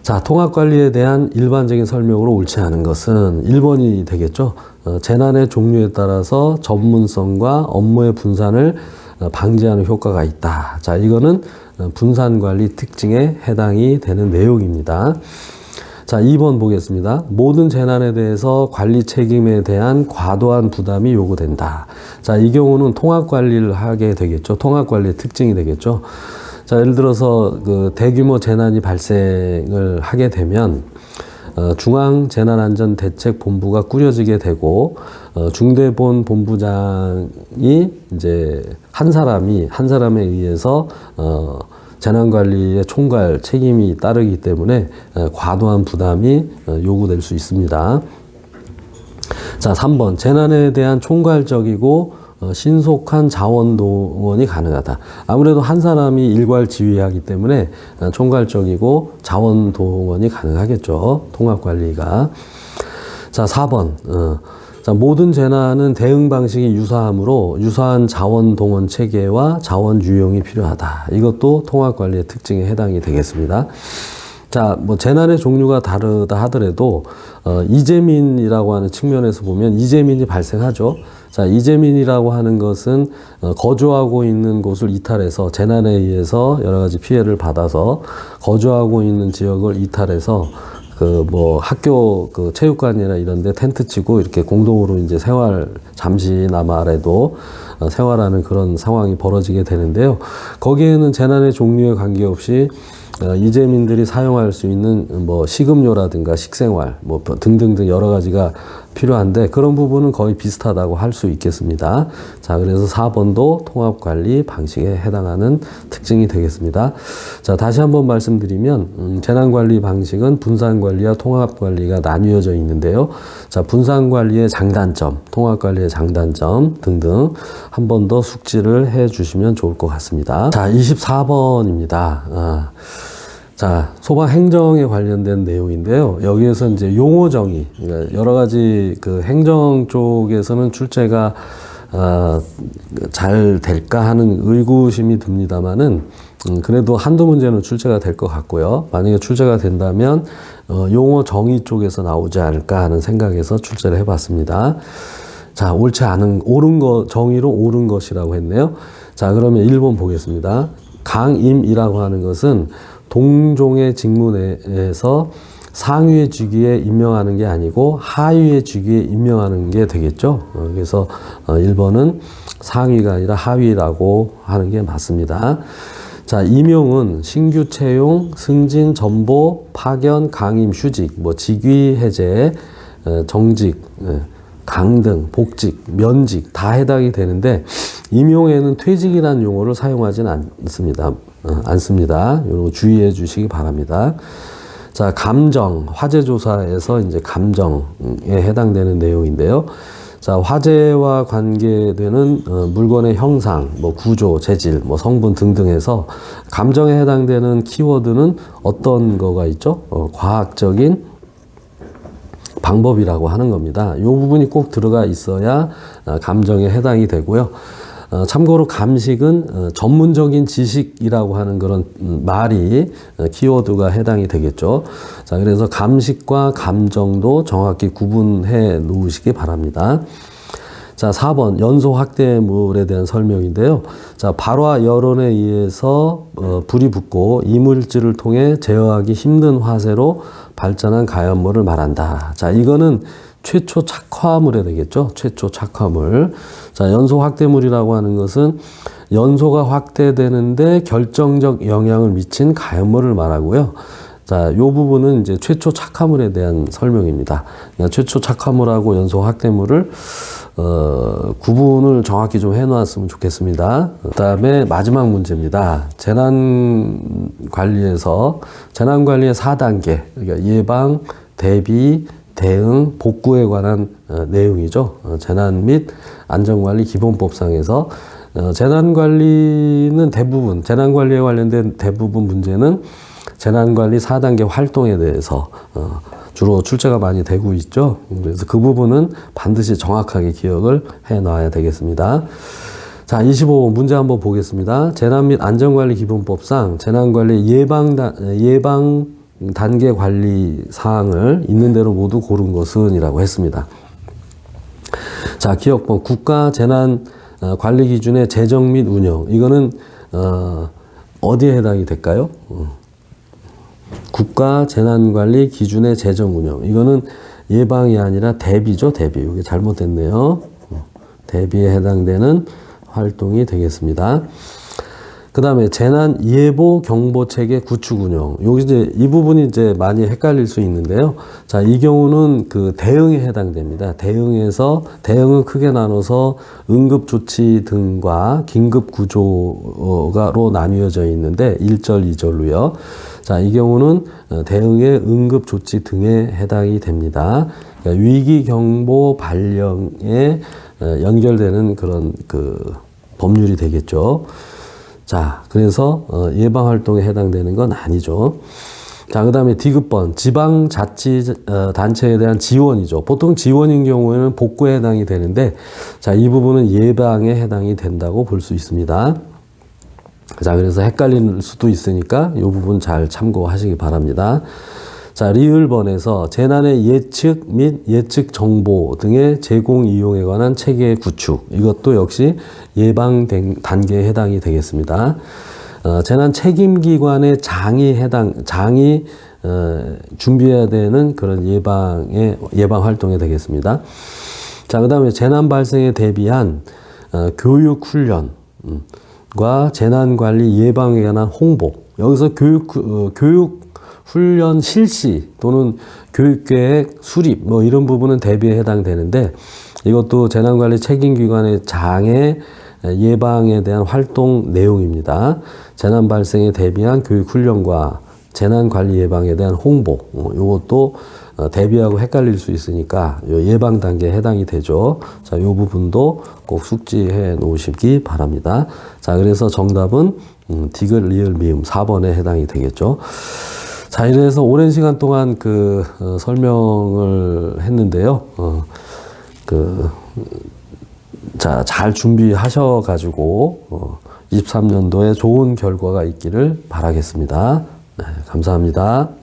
Speaker 1: 자, 통합관리에 대한 일반적인 설명으로 옳지 않은 것은 1번이 되겠죠. 재난의 종류에 따라서 전문성과 업무의 분산을 방지하는 효과가 있다. 자, 이거는 분산관리 특징에 해당이 되는 내용입니다. 자, 2번 보겠습니다. 모든 재난에 대해서 관리 책임에 대한 과도한 부담이 요구된다. 자, 이 경우는 통합관리를 하게 되겠죠. 통합관리의 특징이 되겠죠. 자, 예를 들어서 그 대규모 재난이 발생을 하게 되면 중앙재난안전대책본부가 꾸려지게 되고 중대본 본부장이 이제 한 사람에 의해서 재난관리의 총괄 책임이 따르기 때문에 과도한 부담이 요구될 수 있습니다. 자, 3번 재난에 대한 총괄적이고 신속한 자원 동원이 가능하다. 아무래도 한 사람이 일괄 지휘하기 때문에 총괄적이고 자원 동원이 가능하겠죠. 통합관리가. 자, 4번 자, 모든 재난은 대응 방식이 유사하므로 유사한 자원 동원 체계와 자원 유용이 필요하다. 이것도 통합관리의 특징에 해당이 되겠습니다. 자, 뭐 재난의 종류가 다르다 하더라도 이재민이라고 하는 측면에서 보면 이재민이 발생하죠. 자, 이재민이라고 하는 것은 거주하고 있는 곳을 이탈해서 재난에 의해서 여러 가지 피해를 받아서 거주하고 있는 지역을 이탈해서 그 뭐 학교 그 체육관이나 이런 데 텐트 치고 이렇게 공동으로 이제 잠시나마라도 생활하는 그런 상황이 벌어지게 되는데요. 거기에는 재난의 종류에 관계없이 이재민들이 사용할 수 있는 뭐 식음료라든가 식생활 뭐 등등등 여러 가지가 필요한데 그런 부분은 거의 비슷하다고 할 수 있겠습니다. 자, 그래서 4번도 통합관리 방식에 해당하는 특징이 되겠습니다. 자, 다시 한번 말씀드리면 재난관리 방식은 분산관리와 통합관리가 나뉘어져 있는데요. 자, 분산관리의 장단점, 통합관리의 장단점 등등 한 번 더 숙지를 해 주시면 좋을 것 같습니다. 자, 24번입니다. 자, 소방 행정에 관련된 내용인데요. 여기에서 이제 용어 정의, 그러니까 여러 가지 그 행정 쪽에서는 출제가 잘 될까 하는 의구심이 듭니다만은 그래도 한두 문제는 출제가 될 것 같고요. 만약에 출제가 된다면 용어 정의 쪽에서 나오지 않을까 하는 생각에서 출제를 해봤습니다. 자, 옳지 않은, 정의로 옳은 것이라고 했네요. 자, 그러면 1번 보겠습니다. 강임이라고 하는 것은 동종의 직문에서 상위의 직위에 임명하는 게 아니고 하위의 직위에 임명하는 게 되겠죠. 그래서 1번은 상위가 아니라 하위라고 하는 게 맞습니다. 자, 임용은 신규 채용, 승진, 전보, 파견, 강임, 휴직, 직위 해제, 정직, 강등, 복직, 면직 다 해당이 되는데 임용에는 퇴직이라는 용어를 사용하지는 않습니다. 이거 주의해 주시기 바랍니다. 자, 감정, 화재조사에서 이제 감정에 해당되는 내용인데요. 자, 화재와 관계되는 물건의 형상, 구조, 재질, 성분 등등 해서 감정에 해당되는 키워드는 어떤 거가 있죠? 과학적인 방법이라고 하는 겁니다. 이 부분이 꼭 들어가 있어야 감정에 해당이 되고요. 참고로 감식은 전문적인 지식이라고 하는 그런 말이 키워드가 해당이 되겠죠. 자, 그래서 감식과 감정도 정확히 구분해 놓으시기 바랍니다. 자, 4번 연소 확대물에 대한 설명인데요. 자, 발화 여론에 의해서 불이 붙고 이물질을 통해 제어하기 힘든 화재로 발전한 가연물을 말한다. 자, 이거는 최초 착화물에 되겠죠. 최초 착화물. 자, 연소 확대물이라고 하는 것은 연소가 확대되는데 결정적 영향을 미친 가연물을 말하고요. 자, 이 부분은 이제 최초 착화물에 대한 설명입니다. 그러니까 최초 착화물하고 연소 확대물을 구분을 정확히 좀 해놓았으면 좋겠습니다. 그 다음에 마지막 문제입니다. 재난관리의 4단계, 그러니까 예방, 대비, 대응, 복구에 관한 내용이죠. 재난 및 안전관리 기본법상에서 재난관리에 관련된 대부분 문제는 재난관리 4단계 활동에 대해서 주로 출제가 많이 되고 있죠. 그래서 그 부분은 반드시 정확하게 기억을 해 놔야 되겠습니다. 자, 25번 문제 한번 보겠습니다. 재난 및 안전관리 기본법상 재난관리 예방 단계 관리 사항을 있는 대로 모두 고른 것은 이라고 했습니다. 자, 기억번 국가 재난 관리 기준의 제정 및 운영. 이거는 어디에 해당이 될까요? 국가 재난관리 기준의 제정 운영. 이거는 예방이 아니라 대비죠. 대비. 이게 잘못됐네요. 대비에 해당되는 활동이 되겠습니다. 그 다음에 재난 예보 경보 체계 구축 운영. 여기 이 부분이 많이 헷갈릴 수 있는데요. 자, 이 경우는 그 대응에 해당됩니다. 대응은 크게 나눠서 응급 조치 등과 긴급 구조로 나뉘어져 있는데 1절, 2절로요. 자, 이 경우는 대응의 응급 조치 등에 해당이 됩니다. 그러니까 위기 경보 발령에 연결되는 그런 법률이 되겠죠. 자, 그래서 예방활동에 해당되는 건 아니죠. 자, 그 다음에 디귿번 지방자치단체에 대한 지원이죠. 보통 지원인 경우에는 복구에 해당이 되는데, 자, 이 부분은 예방에 해당이 된다고 볼 수 있습니다. 자, 그래서 헷갈릴 수도 있으니까 이 부분 잘 참고하시기 바랍니다. 자, 리을번에서 재난의 예측 및 예측 정보 등의 제공 이용에 관한 체계 구축. 이것도 역시 예방 단계에 해당이 되겠습니다. 재난 책임기관의 장이 준비해야 되는 그런 예방 활동이 되겠습니다. 자, 그 다음에 재난 발생에 대비한 교육 훈련과 재난 관리 예방에 관한 홍보. 여기서 교육 훈련 실시 또는 교육계획 수립 이런 부분은 대비에 해당되는데 이것도 재난관리 책임기관의 장애 예방에 대한 활동 내용입니다. 재난 발생에 대비한 교육 훈련과 재난관리 예방에 대한 홍보 이것도 대비하고 헷갈릴 수 있으니까 예방 단계에 해당이 되죠. 자, 이 부분도 꼭 숙지해 놓으시기 바랍니다. 자, 그래서 정답은 디귿, 리을, 미음 4번에 해당이 되겠죠. 자, 이래서 오랜 시간 동안 설명을 했는데요. 자, 잘 준비하셔가지고 23년도에 좋은 결과가 있기를 바라겠습니다. 네, 감사합니다.